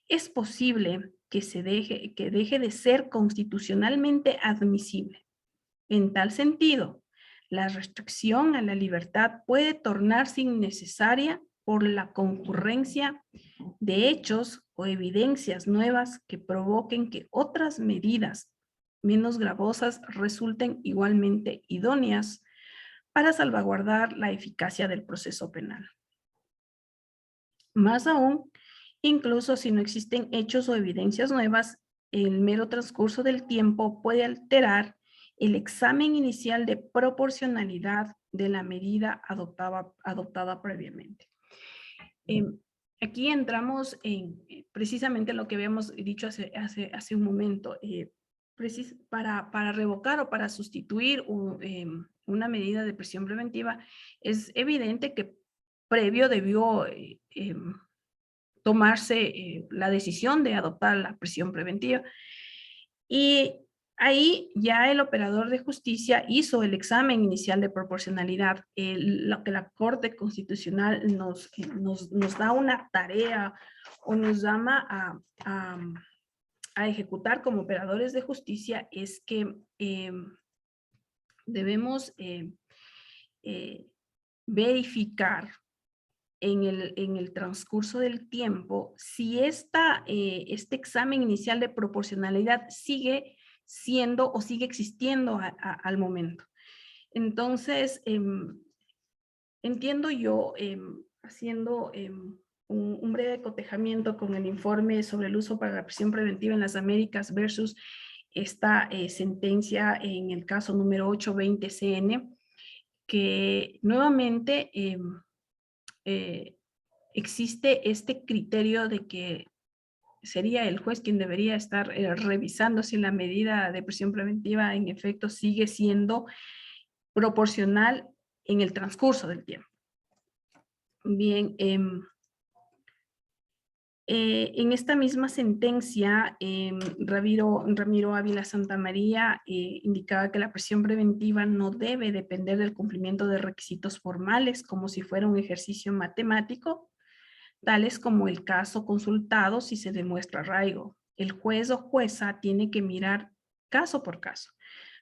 es posible que deje de ser constitucionalmente admisible. En tal sentido, la restricción a la libertad puede tornarse innecesaria por la concurrencia de hechos o evidencias nuevas que provoquen que otras medidas menos gravosas resulten igualmente idóneas para salvaguardar la eficacia del proceso penal. Más aún, incluso si no existen hechos o evidencias nuevas, el mero transcurso del tiempo puede alterar el examen inicial de proporcionalidad de la medida adoptada previamente. Aquí entramos en precisamente lo que habíamos dicho hace un momento. Para revocar o para sustituir una medida de prisión preventiva, es evidente que previo debió tomarse la decisión de adoptar la prisión preventiva. Y ahí ya el operador de justicia hizo el examen inicial de proporcionalidad. Lo que la Corte Constitucional nos da una tarea o nos llama a ejecutar como operadores de justicia es que debemos verificar en el transcurso del tiempo si este examen inicial de proporcionalidad sigue siendo o sigue existiendo al momento. Entonces, entiendo yo, haciendo un breve cotejamiento con el informe sobre el uso para la prisión preventiva en las Américas versus esta sentencia en el caso número 820 CN, que nuevamente existe este criterio de que sería el juez quien debería estar revisando si la medida de prisión preventiva en efecto sigue siendo proporcional en el transcurso del tiempo. Bien, En esta misma sentencia, Ramiro Ávila Santamaría indicaba que la prisión preventiva no debe depender del cumplimiento de requisitos formales, como si fuera un ejercicio matemático, tales como el caso consultado si se demuestra arraigo. El juez o jueza tiene que mirar caso por caso.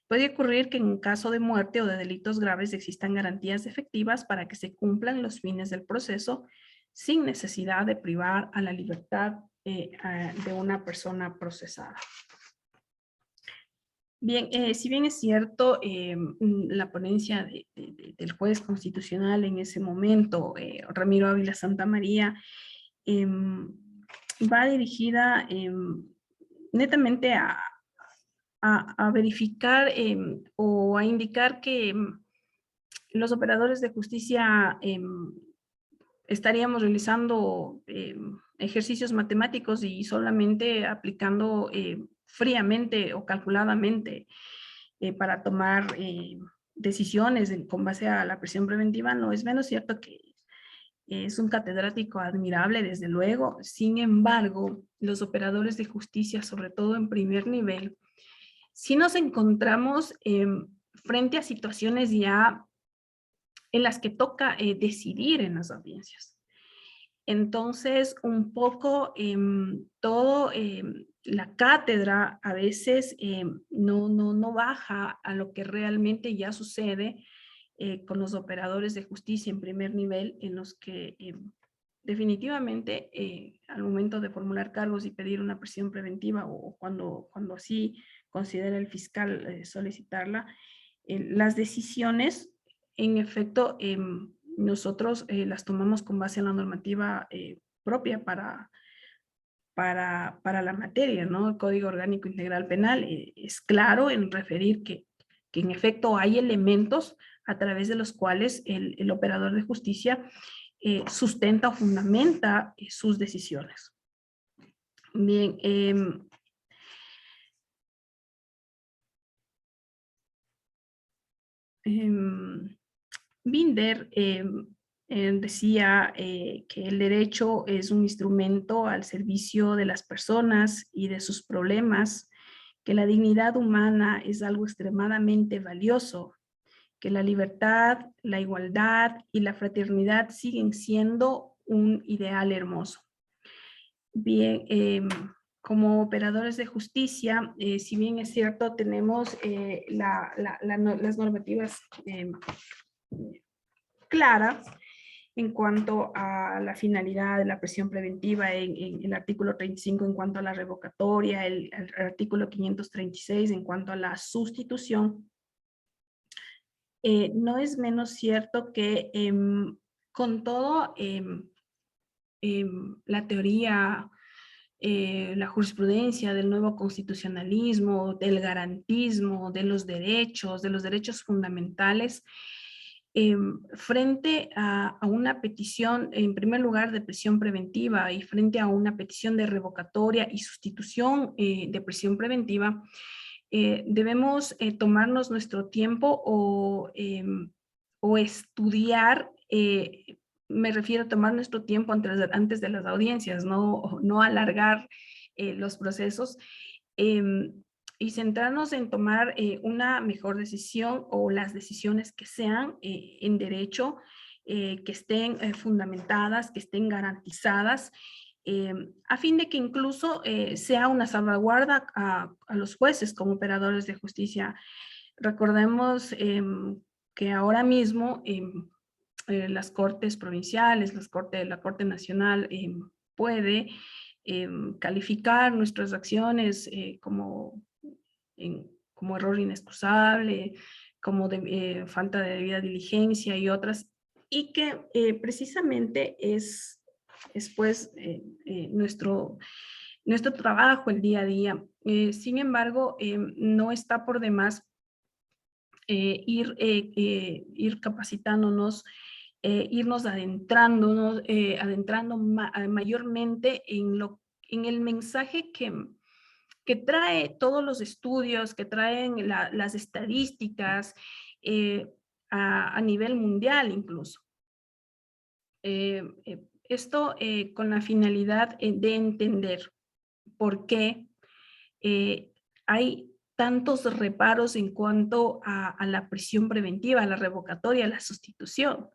Puede ocurrir que en un caso de muerte o de delitos graves existan garantías efectivas para que se cumplan los fines del proceso sin necesidad de privar a la libertad de una persona procesada. Bien, si bien es cierto, la ponencia del juez constitucional en ese momento, Ramiro Ávila Santamaría, va dirigida netamente a verificar o a indicar que los operadores de justicia estaríamos realizando ejercicios matemáticos y solamente aplicando fríamente o calculadamente para tomar decisiones con base a la prisión preventiva. No es menos cierto que es un catedrático admirable, desde luego. Sin embargo, los operadores de justicia, sobre todo en primer nivel, sí nos encontramos frente a situaciones ya en las que toca decidir en las audiencias. Entonces, un poco la cátedra a veces no baja a lo que realmente ya sucede con los operadores de justicia en primer nivel, en los que definitivamente al momento de formular cargos y pedir una prisión preventiva o cuando así considera el fiscal solicitarla, las decisiones, en efecto, nosotros las tomamos con base en la normativa propia para la materia, ¿no? El Código Orgánico Integral Penal es claro en referir que en efecto hay elementos a través de los cuales el operador de justicia sustenta o fundamenta sus decisiones. Bien, Binder decía que el derecho es un instrumento al servicio de las personas y de sus problemas, que la dignidad humana es algo extremadamente valioso, que la libertad, la igualdad y la fraternidad siguen siendo un ideal hermoso. Bien, como operadores de justicia, si bien es cierto, tenemos las normativas claras en cuanto a la finalidad de la prisión preventiva en el artículo 35 en cuanto a la revocatoria, el artículo 536 en cuanto a la sustitución. No es menos cierto que con todo la teoría, la jurisprudencia del nuevo constitucionalismo, del garantismo, de los derechos fundamentales, frente a una petición, en primer lugar, de prisión preventiva y frente a una petición de revocatoria y sustitución de prisión preventiva, debemos tomarnos nuestro tiempo o estudiar, me refiero a tomar nuestro tiempo antes de las audiencias, no alargar los procesos, y centrarnos en tomar una mejor decisión o las decisiones que sean en derecho, que estén fundamentadas, que estén garantizadas, a fin de que incluso sea una salvaguarda a los jueces como operadores de justicia. Recordemos que ahora mismo las cortes provinciales, la Corte Nacional puede calificar nuestras acciones como error inexcusable, como falta de debida diligencia y otras, y que precisamente es pues nuestro trabajo el día a día. Sin embargo, no está por demás ir capacitándonos, irnos adentrando mayormente en el mensaje que trae todos los estudios, que traen las estadísticas a nivel mundial incluso. Esto con la finalidad de entender por qué hay tantos reparos en cuanto a la prisión preventiva, a la revocatoria, a la sustitución.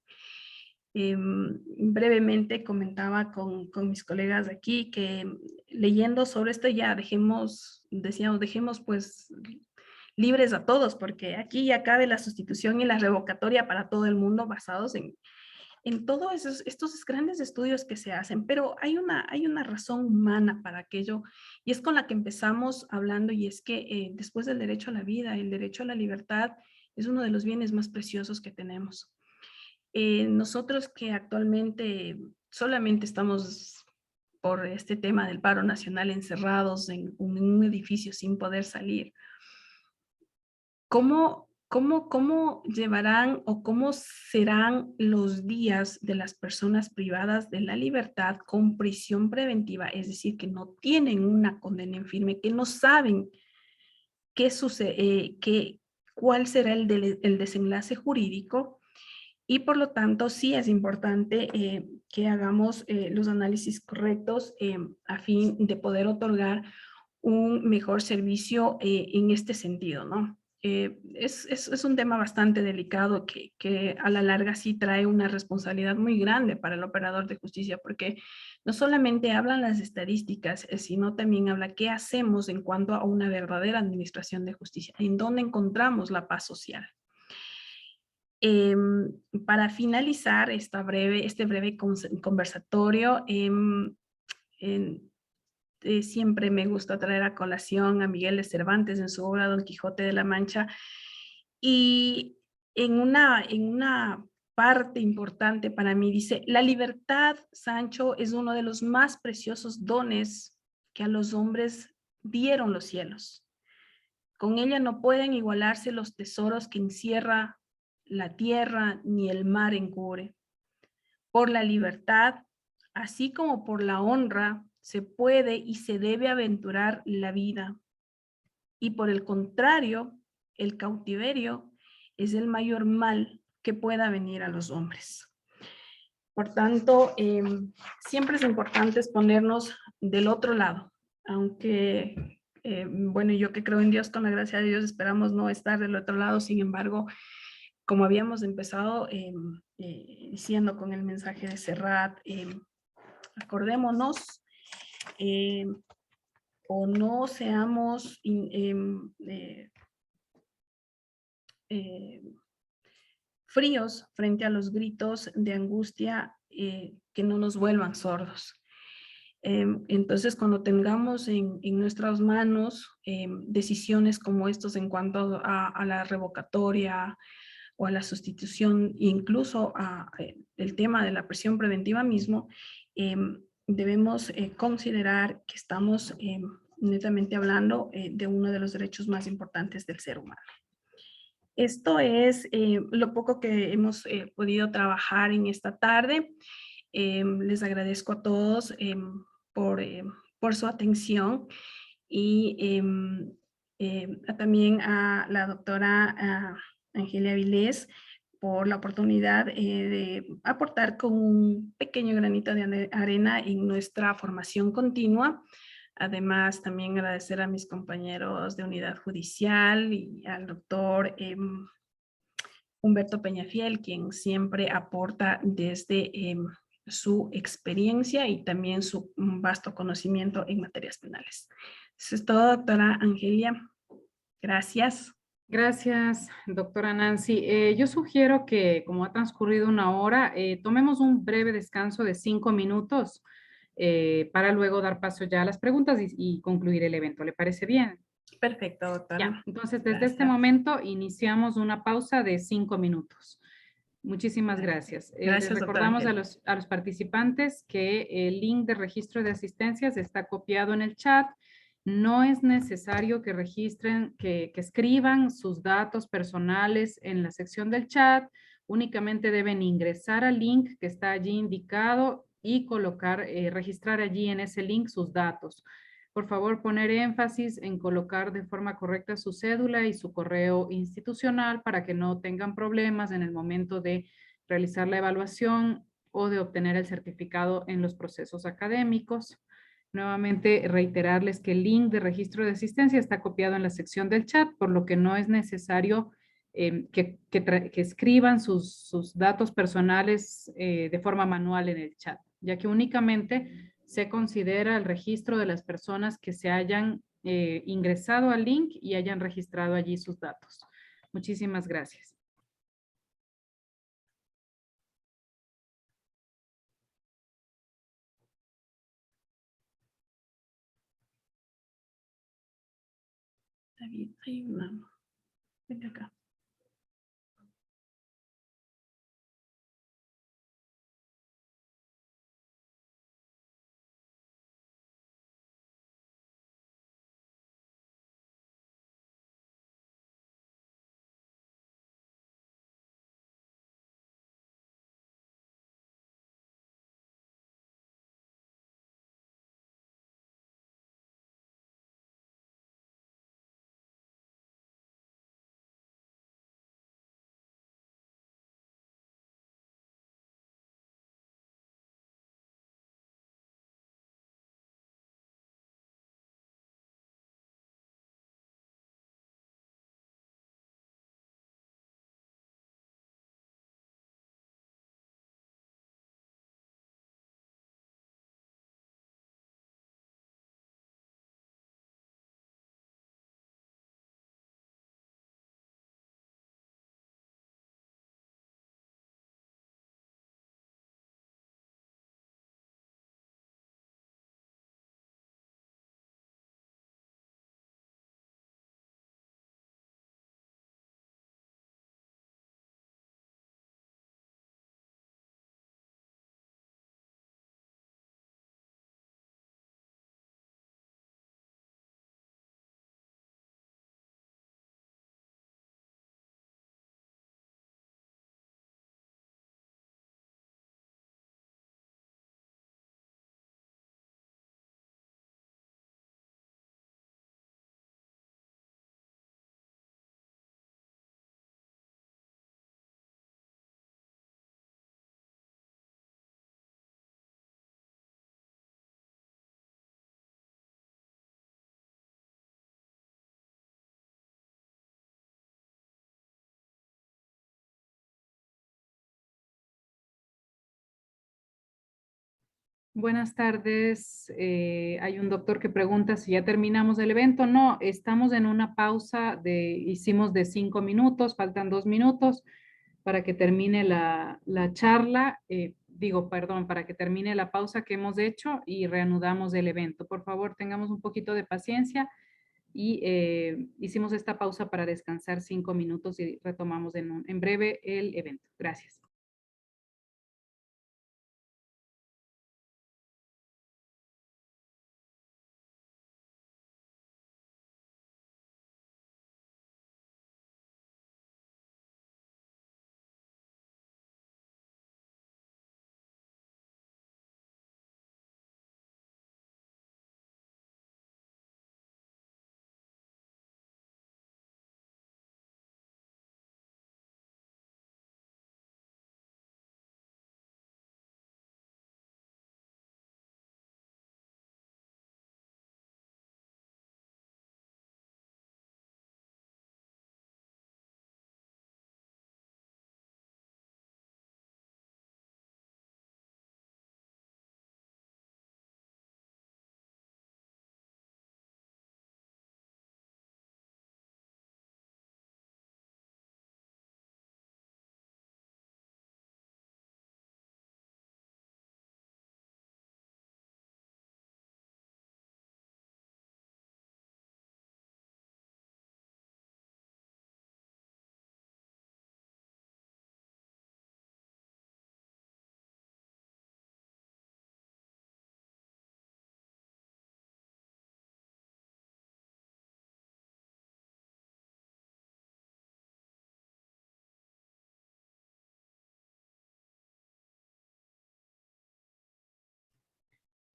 Brevemente comentaba con mis colegas de aquí que leyendo sobre esto ya decíamos, dejemos pues libres a todos, porque aquí ya cabe la sustitución y la revocatoria para todo el mundo basados en todos estos grandes estudios que se hacen, pero hay una razón humana para aquello, y es con la que empezamos hablando, y es que después del derecho a la vida, el derecho a la libertad es uno de los bienes más preciosos que tenemos. Nosotros que actualmente solamente estamos por este tema del paro nacional encerrados en un edificio sin poder salir, ¿cómo llevarán o cómo serán los días de las personas privadas de la libertad con prisión preventiva? Es decir, que no tienen una condena en firme, que no saben qué sucede, cuál será el desenlace jurídico, y por lo tanto sí es importante que hagamos los análisis correctos a fin de poder otorgar un mejor servicio en este sentido, ¿no? Es un tema bastante delicado que a la larga sí trae una responsabilidad muy grande para el operador de justicia, porque no solamente hablan las estadísticas, sino también habla qué hacemos en cuanto a una verdadera administración de justicia, en dónde encontramos la paz social. Para finalizar este breve conversatorio, siempre me gusta traer a colación a Miguel de Cervantes en su obra Don Quijote de la Mancha, y en una parte importante para mí dice: la libertad, Sancho, es uno de los más preciosos dones que a los hombres dieron los cielos. Con ella no pueden igualarse los tesoros que encierra la tierra ni el mar encubre. Por la libertad, así como por la honra, se puede y se debe aventurar la vida. Y por el contrario, el cautiverio es el mayor mal que pueda venir a los hombres. Por tanto, siempre es importante ponernos del otro lado, aunque, bueno, yo que creo en Dios, con la gracia de Dios, esperamos no estar del otro lado. Sin embargo, como habíamos empezado diciendo con el mensaje de Serrat, acordémonos o no seamos fríos frente a los gritos de angustia, que no nos vuelvan sordos. Entonces, cuando tengamos en nuestras manos decisiones como estos en cuanto a la revocatoria o a la sustitución, incluso el tema de la prisión preventiva mismo, debemos considerar que estamos netamente hablando de uno de los derechos más importantes del ser humano. Esto es lo poco que hemos podido trabajar en esta tarde. Les agradezco a todos por su atención, y también a la doctora Angelia Vilés por la oportunidad de aportar con un pequeño granito de arena en nuestra formación continua. Además, también agradecer a mis compañeros de unidad judicial y al doctor Humberto Peñafiel, quien siempre aporta desde su experiencia y también su vasto conocimiento en materias penales. Eso es todo, doctora Angelia. Gracias. Gracias, doctora Nancy. Yo sugiero que, como ha transcurrido una hora, tomemos un breve descanso de 5 minutos para luego dar paso ya a las preguntas y concluir el evento. ¿Le parece bien? Perfecto, doctora. Ya, entonces desde este momento iniciamos una pausa de 5 minutos. Muchísimas gracias. Gracias, Les recordamos doctora a los participantes que el link de registro de asistencias está copiado en el chat. No es necesario que registren, que escriban sus datos personales en la sección del chat. Únicamente deben ingresar al link que está allí indicado y colocar, registrar allí en ese link sus datos. Por favor, poner énfasis en colocar de forma correcta su cédula y su correo institucional para que no tengan problemas en el momento de realizar la evaluación o de obtener el certificado en los procesos académicos. Nuevamente reiterarles que el link de registro de asistencia está copiado en la sección del chat, por lo que no es necesario que escriban sus datos personales de forma manual en el chat, ya que únicamente se considera el registro de las personas que se hayan ingresado al link y hayan registrado allí sus datos. Muchísimas gracias. David, hay una. Venga acá. Buenas tardes. Hay un doctor que pregunta si ya terminamos el evento. No, estamos en una pausa hicimos de 5 minutos, faltan 2 minutos para que termine la charla. Perdón, para que termine la pausa que hemos hecho y reanudamos el evento. Por favor, tengamos un poquito de paciencia y hicimos esta pausa para descansar 5 minutos y retomamos en breve el evento. Gracias.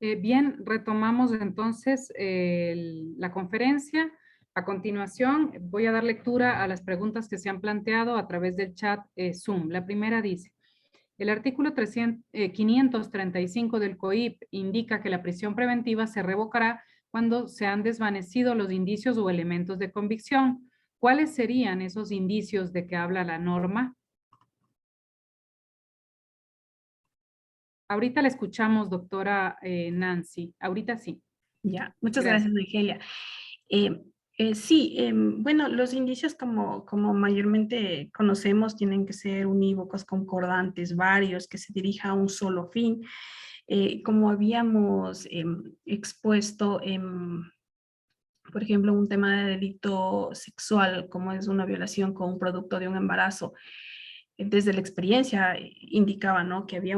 Bien, retomamos entonces la conferencia. A continuación, voy a dar lectura a las preguntas que se han planteado a través del chat Zoom. La primera dice, El artículo 535 del COIP indica que la prisión preventiva se revocará cuando se han desvanecido los indicios o elementos de convicción. ¿Cuáles serían esos indicios de que habla la norma? Ahorita la escuchamos, doctora Nancy. Ahorita sí. Ya, muchas Gracias. gracias, Angelia. Sí, bueno, los indicios como mayormente conocemos tienen que ser unívocos, concordantes, varios, que se dirija a un solo fin. Como habíamos expuesto, por ejemplo, un tema de delito sexual, como es una violación con un producto de un embarazo, desde la experiencia indicaba, ¿no?, que había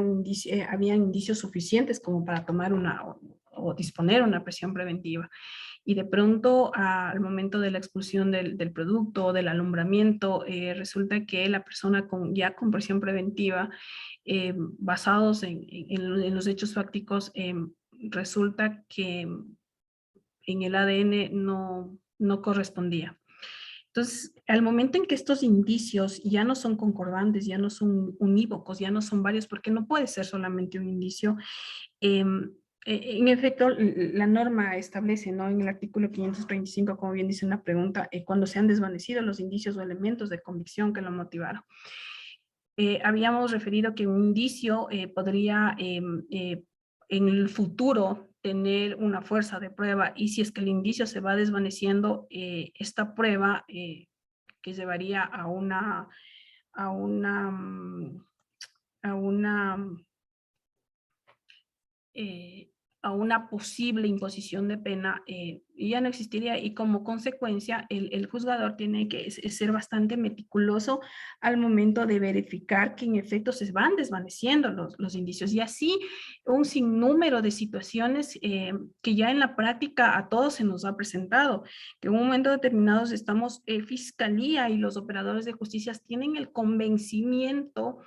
indicios suficientes como para tomar o disponer una prisión preventiva. Y de pronto, al momento de la expulsión del producto, del alumbramiento, resulta que la persona ya con prisión preventiva, basados en los hechos fácticos, resulta que en el ADN no correspondía. Entonces, al momento en que estos indicios ya no son concordantes, ya no son unívocos, ya no son varios, porque no puede ser solamente un indicio, en efecto, la norma establece, ¿no?, en el artículo 535, como bien dice una pregunta, cuando se han desvanecido los indicios o elementos de convicción que lo motivaron. Habíamos referido que un indicio podría en el futuro tener una fuerza de prueba, y si es que el indicio se va desvaneciendo, esta prueba que llevaría a una a una posible imposición de pena, ya no existiría, y como consecuencia el juzgador tiene que ser bastante meticuloso al momento de verificar que en efecto se van desvaneciendo los indicios, y así un sinnúmero de situaciones que ya en la práctica a todos se nos ha presentado, que en un momento determinado estamos, fiscalía y los operadores de justicia tienen el convencimiento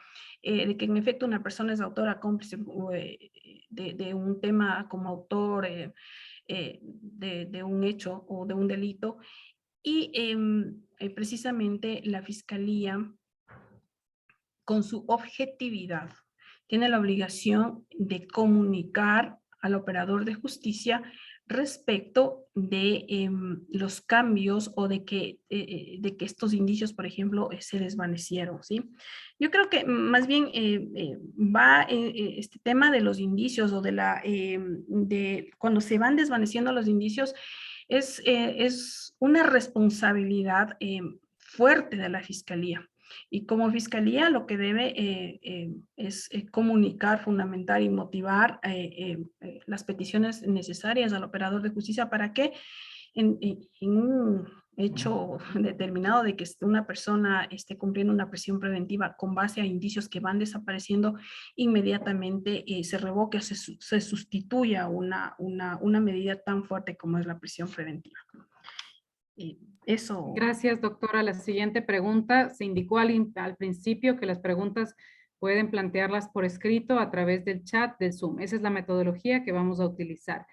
de que en efecto una persona es autora cómplice de un tema como autor de un hecho o de un delito, y precisamente la Fiscalía, con su objetividad, tiene la obligación de comunicar al operador de justicia respecto de los cambios o de que estos indicios, por ejemplo, se desvanecieron, ¿sí? Yo creo que más bien va este tema de los indicios o de cuando se van desvaneciendo los indicios, es una responsabilidad fuerte de la Fiscalía. Y como Fiscalía lo que debe es comunicar, fundamentar y motivar las peticiones necesarias al operador de justicia para que en un hecho determinado de que una persona esté cumpliendo una prisión preventiva con base a indicios que van desapareciendo, inmediatamente se revoque o se sustituya una medida tan fuerte como es la prisión preventiva. Eso. Gracias, doctora. La siguiente pregunta, se indicó al principio que las preguntas pueden plantearlas por escrito a través del chat del Zoom. Esa es la metodología que vamos a utilizar.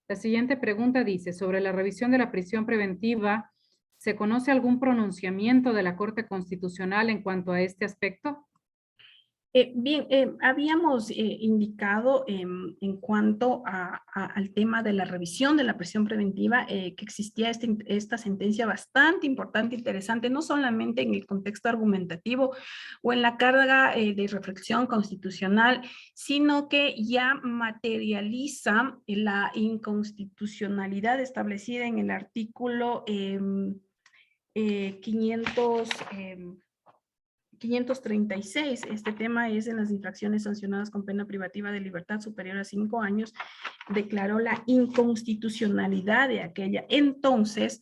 La siguiente pregunta dice, sobre la revisión de la prisión preventiva, ¿se conoce algún pronunciamiento de la Corte Constitucional en cuanto a este aspecto? Bien, habíamos indicado en cuanto al tema de la revisión de la prisión preventiva que existía esta sentencia bastante importante, interesante, no solamente en el contexto argumentativo o en la carga de reflexión constitucional, sino que ya materializa la inconstitucionalidad establecida en el artículo 536, este tema es en las infracciones sancionadas con pena privativa de libertad superior a 5 años, declaró la inconstitucionalidad de aquella. Entonces,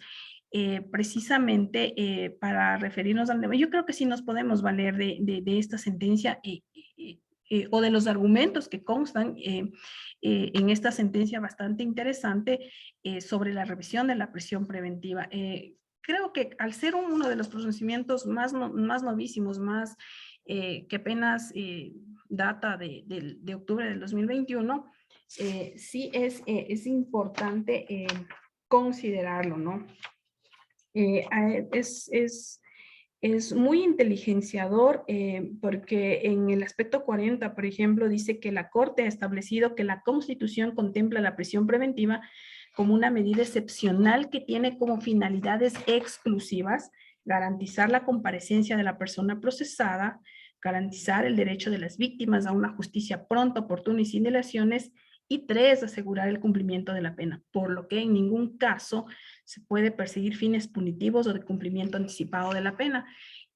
precisamente para referirnos al tema, yo creo que sí nos podemos valer de esta sentencia o de los argumentos que constan en esta sentencia bastante interesante sobre la revisión de la prisión preventiva. Creo que al ser uno de los procedimientos más novísimos, más que apenas data de octubre del 2021, sí es importante considerarlo, ¿no? es muy inteligenciador porque en el aspecto 40, por ejemplo, dice que la Corte ha establecido que la Constitución contempla la prisión preventiva como una medida excepcional que tiene como finalidades exclusivas garantizar la comparecencia de la persona procesada, garantizar el derecho de las víctimas a una justicia pronta, oportuna y sin dilaciones, y 3, asegurar el cumplimiento de la pena, por lo que en ningún caso se puede perseguir fines punitivos o de cumplimiento anticipado de la pena.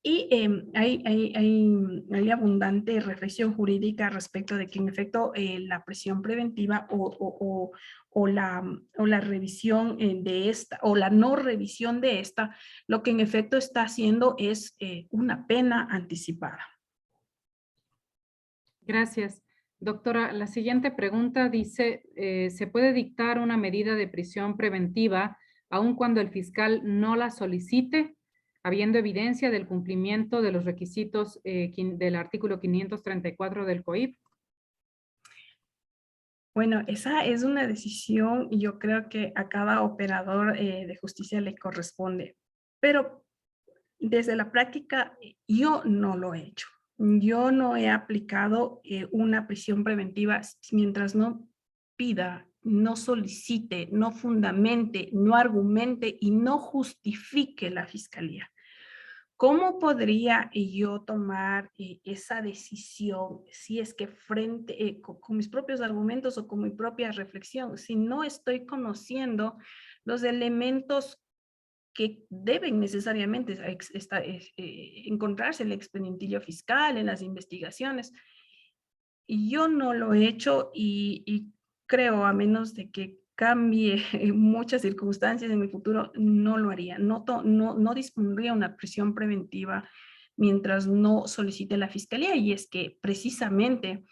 Y hay abundante reflexión jurídica respecto de que en efecto la prisión preventiva o la revisión de esta o la no revisión de esta, lo que en efecto está haciendo es una pena anticipada. Gracias. Doctora, la siguiente pregunta dice, ¿se puede dictar una medida de prisión preventiva aun cuando el fiscal no la solicite, habiendo evidencia del cumplimiento de los requisitos del artículo 534 del COIP? Bueno, esa es una decisión y yo creo que a cada operador de justicia le corresponde, pero desde la práctica yo no lo he hecho. Yo no he aplicado una prisión preventiva mientras no pida, no solicite, no fundamente, no argumente y no justifique la fiscalía. ¿Cómo podría yo tomar esa decisión si es que frente con mis propios argumentos o con mi propia reflexión, si no estoy conociendo los elementos que deben necesariamente encontrarse en el expedientillo fiscal, en las investigaciones? Y yo no lo he hecho y creo, a menos de que cambie en muchas circunstancias en el futuro, no lo haría. No dispondría una prisión preventiva mientras no solicite la fiscalía. Y es que precisamente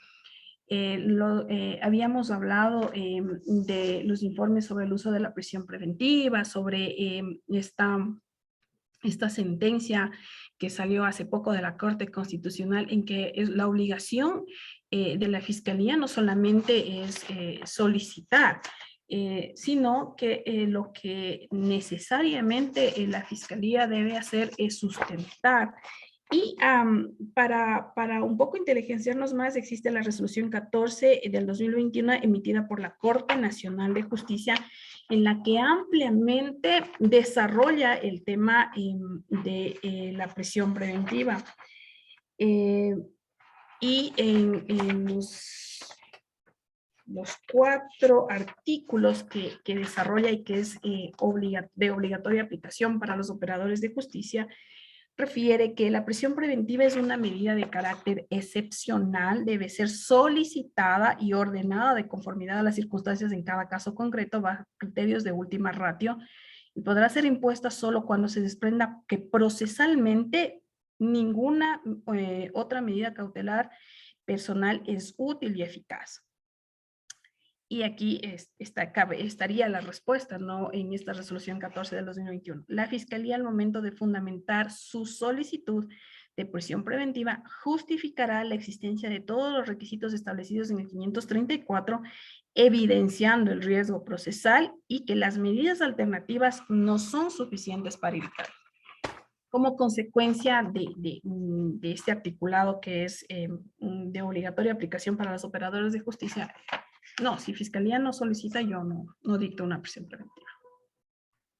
habíamos hablado de los informes sobre el uso de la prisión preventiva, sobre esta sentencia que salió hace poco de la Corte Constitucional en que es la obligación de la Fiscalía no solamente es solicitar, sino que lo que necesariamente la Fiscalía debe hacer es sustentar. Y para un poco inteligenciarnos más, existe la resolución 14 del 2021 emitida por la Corte Nacional de Justicia, en la que ampliamente desarrolla el tema de la prisión preventiva. Y en los 4 artículos que desarrolla y que es de obligatoria aplicación para los operadores de justicia, refiere que la prisión preventiva es una medida de carácter excepcional, debe ser solicitada y ordenada de conformidad a las circunstancias en cada caso concreto bajo criterios de última ratio y podrá ser impuesta solo cuando se desprenda que procesalmente ninguna otra medida cautelar personal es útil y eficaz. Y aquí estaría la respuesta, ¿no? En esta resolución 14 del 2021. La Fiscalía, al momento de fundamentar su solicitud de prisión preventiva, justificará la existencia de todos los requisitos establecidos en el 534, evidenciando el riesgo procesal y que las medidas alternativas no son suficientes para evitarlo. Como consecuencia de este articulado que es de obligatoria aplicación para los operadores de justicia, no, si Fiscalía no solicita, yo no dicto una prisión preventiva.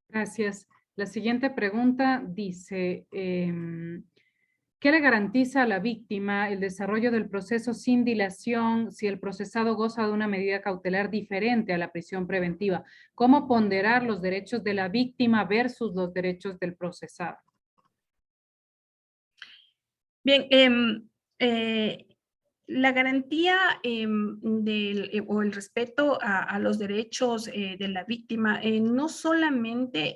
Gracias. La siguiente pregunta dice, ¿qué le garantiza a la víctima el desarrollo del proceso sin dilación si el procesado goza de una medida cautelar diferente a la prisión preventiva? ¿Cómo ponderar los derechos de la víctima versus los derechos del procesado? Bien, la garantía o el respeto a los derechos de la víctima no solamente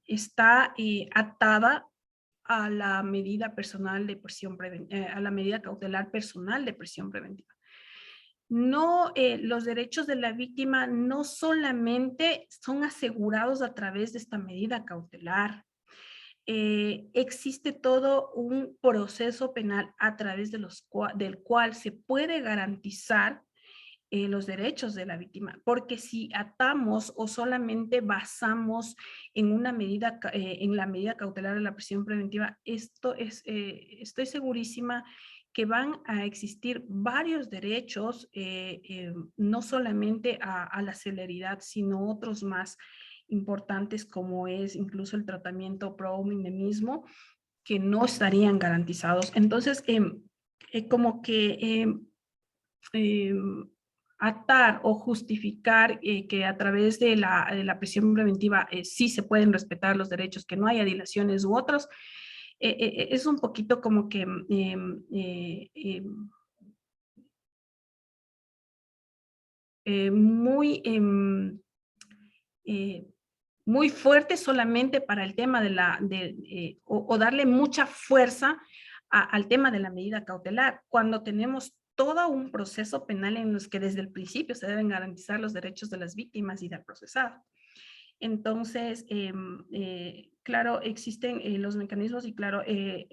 está atada a la medida personal de prisión a la medida cautelar personal de prisión preventiva. No, los derechos de la víctima no solamente son asegurados a través de esta medida cautelar. Existe todo un proceso penal a través del cual se puede garantizar los derechos de la víctima, porque si atamos o solamente basamos en una medida, en la medida cautelar de la prisión preventiva, esto es, estoy segurísima que van a existir varios derechos, no solamente a la celeridad, sino otros más importantes como es incluso el tratamiento pro homine mismo, que no estarían garantizados. Entonces, como que atar o justificar que a través de la prisión preventiva sí se pueden respetar los derechos, que no haya dilaciones u otros, es un poquito como que muy, muy fuerte solamente para el tema de o darle mucha fuerza al tema de la medida cautelar, cuando tenemos todo un proceso penal en los que desde el principio se deben garantizar los derechos de las víctimas y del procesado. Entonces, claro, existen los mecanismos y claro,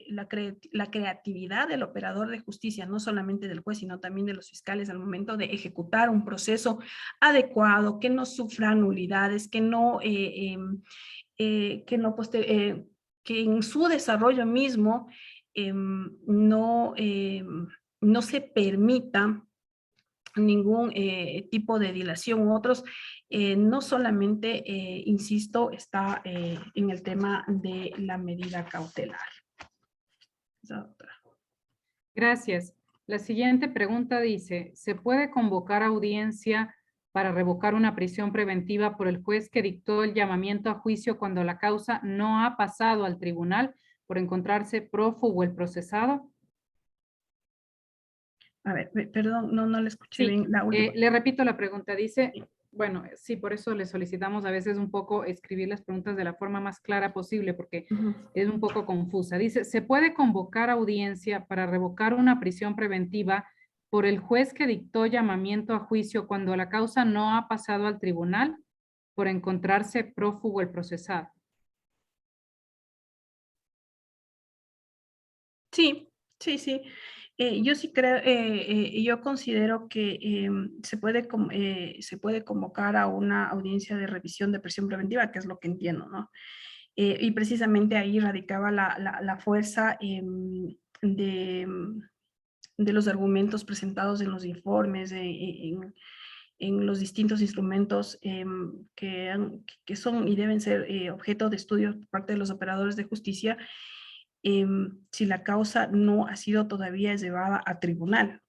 la creatividad del operador de justicia, no solamente del juez, sino también de los fiscales al momento de ejecutar un proceso adecuado, que no sufra nulidades, que en su desarrollo mismo no se permita ningún tipo de dilación u otros. No solamente, insisto, está en el tema de la medida cautelar. Gracias. La siguiente pregunta dice, ¿se puede convocar audiencia para revocar una prisión preventiva por el juez que dictó el llamamiento a juicio cuando la causa no ha pasado al tribunal por encontrarse prófugo el procesado? A ver, perdón, no le escuché Sí, bien la última. le repito la pregunta. Dice, bueno, sí, por eso le solicitamos a veces un poco escribir las preguntas de la forma más clara posible, porque es un poco confusa. Dice, ¿se puede convocar audiencia para revocar una prisión preventiva por el juez que dictó llamamiento a juicio cuando la causa no ha pasado al tribunal por encontrarse prófugo el procesado? Sí, sí, sí. Yo sí creo, yo considero que se puede convocar a una audiencia de revisión de prisión preventiva, que es lo que entiendo, ¿no? Y precisamente ahí radicaba la fuerza de los argumentos presentados en los informes, en los distintos instrumentos que son y deben ser objeto de estudio por parte de los operadores de justicia, si la causa no ha sido todavía llevada a tribunal.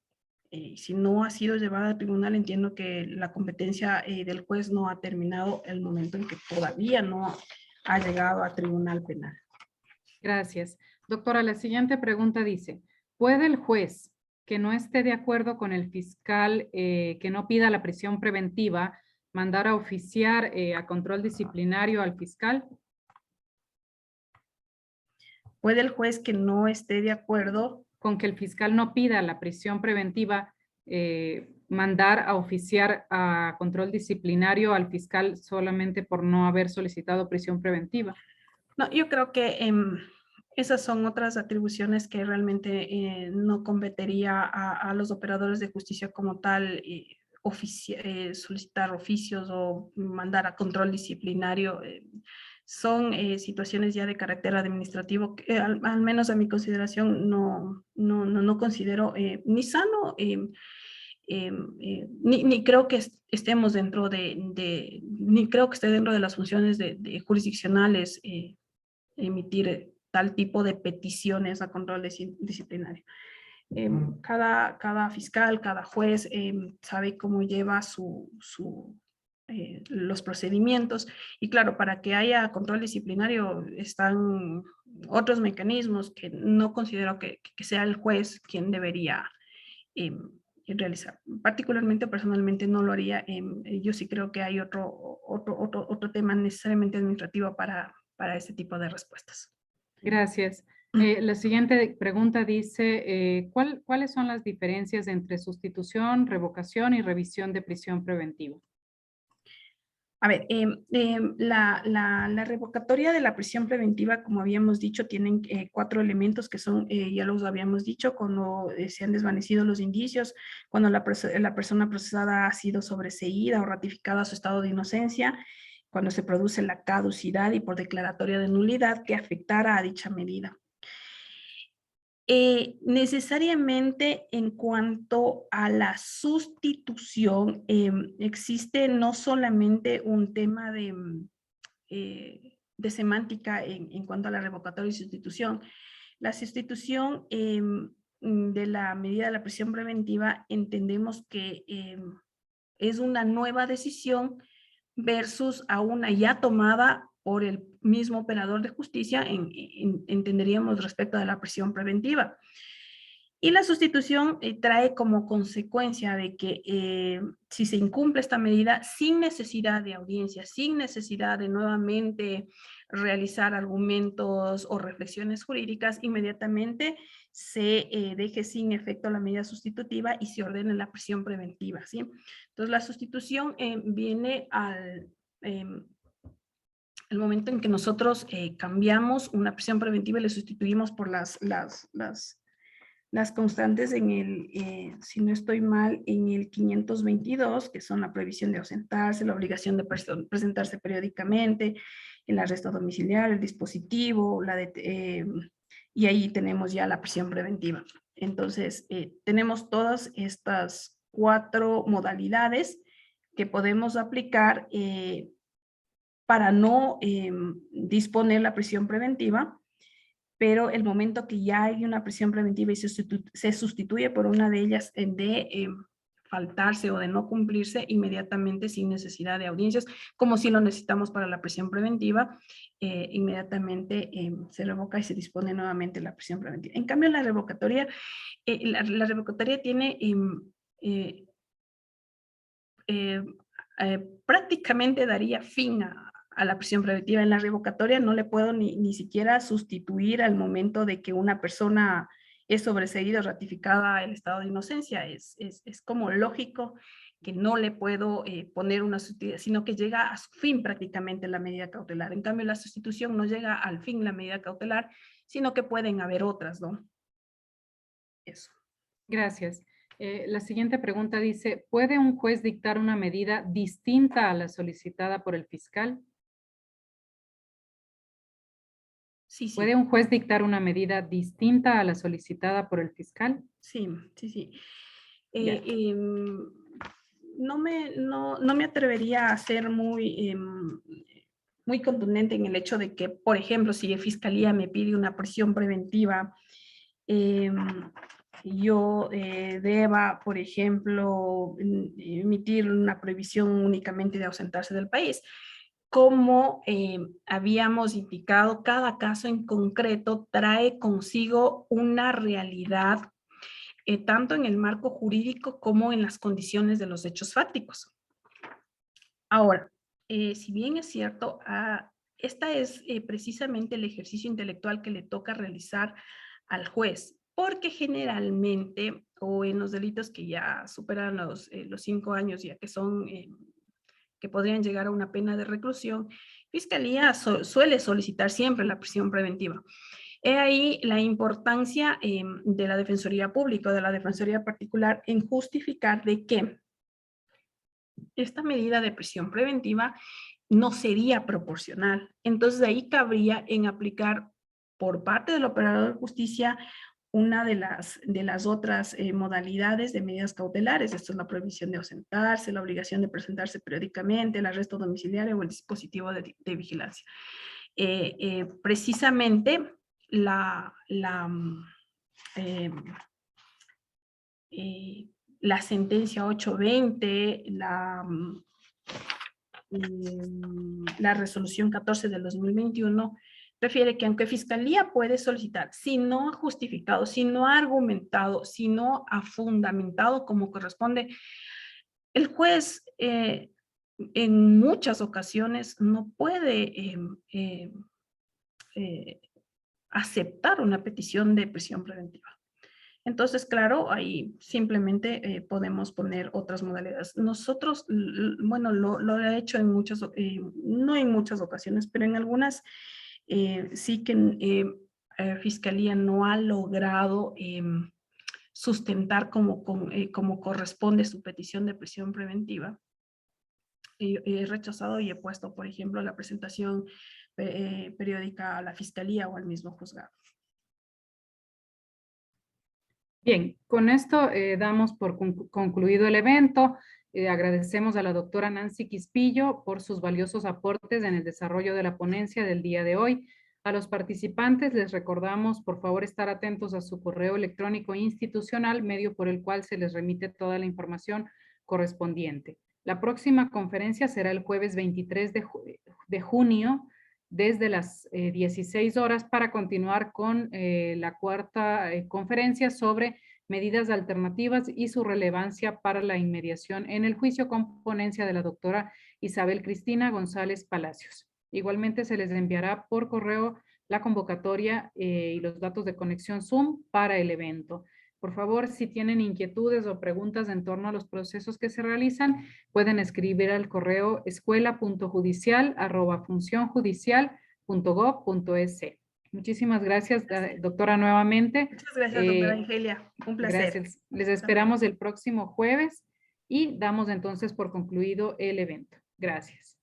Si no ha sido llevada a tribunal, entiendo que la competencia del juez no ha terminado el momento en que todavía no ha llegado a tribunal penal. Gracias. Doctora, la siguiente pregunta dice, ¿puede el juez que no esté de acuerdo con el fiscal que no pida la prisión preventiva mandar a oficiar a control disciplinario al fiscal? ¿Puede el juez que no esté de acuerdo con que el fiscal no pida la prisión preventiva mandar a oficiar a control disciplinario al fiscal solamente por no haber solicitado prisión preventiva? No, yo creo que esas son otras atribuciones que realmente no competiría a los operadores de justicia como tal, solicitar oficios o mandar a control disciplinario. Son situaciones ya de carácter administrativo que al menos a mi consideración no considero ni sano, ni creo que estemos dentro ni creo que esté dentro de las funciones de jurisdiccionales emitir tal tipo de peticiones a control disciplinario. Cada fiscal, cada juez sabe cómo lleva los procedimientos y claro, para que haya control disciplinario están otros mecanismos que no considero que sea el juez quien debería realizar. Particularmente, personalmente no lo haría. Yo sí creo que hay otro tema necesariamente administrativo para este tipo de respuestas. Gracias. La siguiente pregunta dice, ¿cuáles son las diferencias entre sustitución, revocación y revisión de prisión preventiva? A ver, la revocatoria de la prisión preventiva, como habíamos dicho, tienen 4 elementos que son, ya los habíamos dicho, cuando se han desvanecido los indicios, cuando la persona procesada ha sido sobreseída o ratificada su estado de inocencia, cuando se produce la caducidad y por declaratoria de nulidad que afectara a dicha medida. Necesariamente en cuanto a la sustitución, existe no solamente un tema de semántica en cuanto a la revocatoria y sustitución. La sustitución de la medida de la prisión preventiva entendemos que es una nueva decisión versus a una ya tomada por el mismo operador de justicia, entenderíamos respecto de la prisión preventiva. Y la sustitución trae como consecuencia de que si se incumple esta medida sin necesidad de audiencia, sin necesidad de nuevamente realizar argumentos o reflexiones jurídicas, inmediatamente se deje sin efecto la medida sustitutiva y se ordene la prisión preventiva, ¿sí? Entonces la sustitución viene al el momento en que nosotros cambiamos una prisión preventiva y le sustituimos por las constantes en el, si no estoy mal, en el 522, que son la prohibición de ausentarse, la obligación de presentarse periódicamente, el arresto domiciliario, el dispositivo, y ahí tenemos ya la prisión preventiva. Entonces, tenemos todas estas 4 modalidades que podemos aplicar para no disponer la prisión preventiva, pero el momento que ya hay una prisión preventiva y se sustituye por una de ellas de faltarse o de no cumplirse inmediatamente sin necesidad de audiencias, como si lo necesitamos para la prisión preventiva, inmediatamente se revoca y se dispone nuevamente la prisión preventiva. En cambio, la revocatoria tiene prácticamente daría fin a la prisión preventiva. En la revocatoria no le puedo ni siquiera sustituir al momento de que una persona es sobreseída o ratificada el estado de inocencia. Es como lógico que no le puedo poner una sustitución, sino que llega a su fin prácticamente la medida cautelar. En cambio, la sustitución no llega al fin la medida cautelar, sino que pueden haber otras, ¿no? Eso. Gracias. La siguiente pregunta dice, ¿puede un juez dictar una medida distinta a la solicitada por el fiscal? Sí, sí. ¿Puede un juez dictar una medida distinta a la solicitada por el fiscal? Sí. No me atrevería a ser muy contundente en el hecho de que, por ejemplo, si la fiscalía me pide una prisión preventiva, yo deba, por ejemplo, emitir una prohibición únicamente de ausentarse del país. Como habíamos indicado, cada caso en concreto trae consigo una realidad, tanto en el marco jurídico como en las condiciones de los hechos fácticos. Ahora, si bien es cierto, esta es precisamente el ejercicio intelectual que le toca realizar al juez, porque generalmente, o en los delitos que ya superan los 5 años, ya que son que podrían llegar a una pena de reclusión, Fiscalía suele solicitar siempre la prisión preventiva. He ahí la importancia de la Defensoría Pública, de la Defensoría Particular, en justificar de que esta medida de prisión preventiva no sería proporcional. Entonces, ahí cabría en aplicar por parte del operador de justicia una de las otras modalidades de medidas cautelares. Esto es la prohibición de ausentarse, la obligación de presentarse periódicamente, el arresto domiciliario o el dispositivo de vigilancia. Precisamente la sentencia 820, la resolución 14 del 2021, refiere que aunque Fiscalía puede solicitar, si no ha justificado, si no ha argumentado, si no ha fundamentado como corresponde, el juez en muchas ocasiones no puede aceptar una petición de prisión preventiva. Entonces, claro, ahí simplemente podemos poner otras modalidades. Nosotros, bueno, lo he hecho en muchas, no en muchas ocasiones, pero en algunas sí que Fiscalía no ha logrado sustentar como corresponde su petición de prisión preventiva. He rechazado y he puesto, por ejemplo, la presentación periódica a la Fiscalía o al mismo juzgado. Bien, con esto damos por concluido el evento. Agradecemos a la doctora Nancy Quispillo por sus valiosos aportes en el desarrollo de la ponencia del día de hoy. A los participantes les recordamos, por favor, estar atentos a su correo electrónico institucional, medio por el cual se les remite toda la información correspondiente. La próxima conferencia será el jueves 23 de junio desde las 16 horas para continuar con la cuarta conferencia sobre medidas alternativas y su relevancia para la inmediación en el juicio, con ponencia de la doctora Isabel Cristina González Palacios. Igualmente se les enviará por correo la convocatoria y los datos de conexión Zoom para el evento. Por favor, si tienen inquietudes o preguntas en torno a los procesos que se realizan, pueden escribir al correo escuela.judicial@funcionjudicial.gov.es. Muchísimas gracias, doctora, nuevamente. Muchas gracias, doctora Angelia. Un placer. Gracias. Les esperamos el próximo jueves y damos entonces por concluido el evento. Gracias.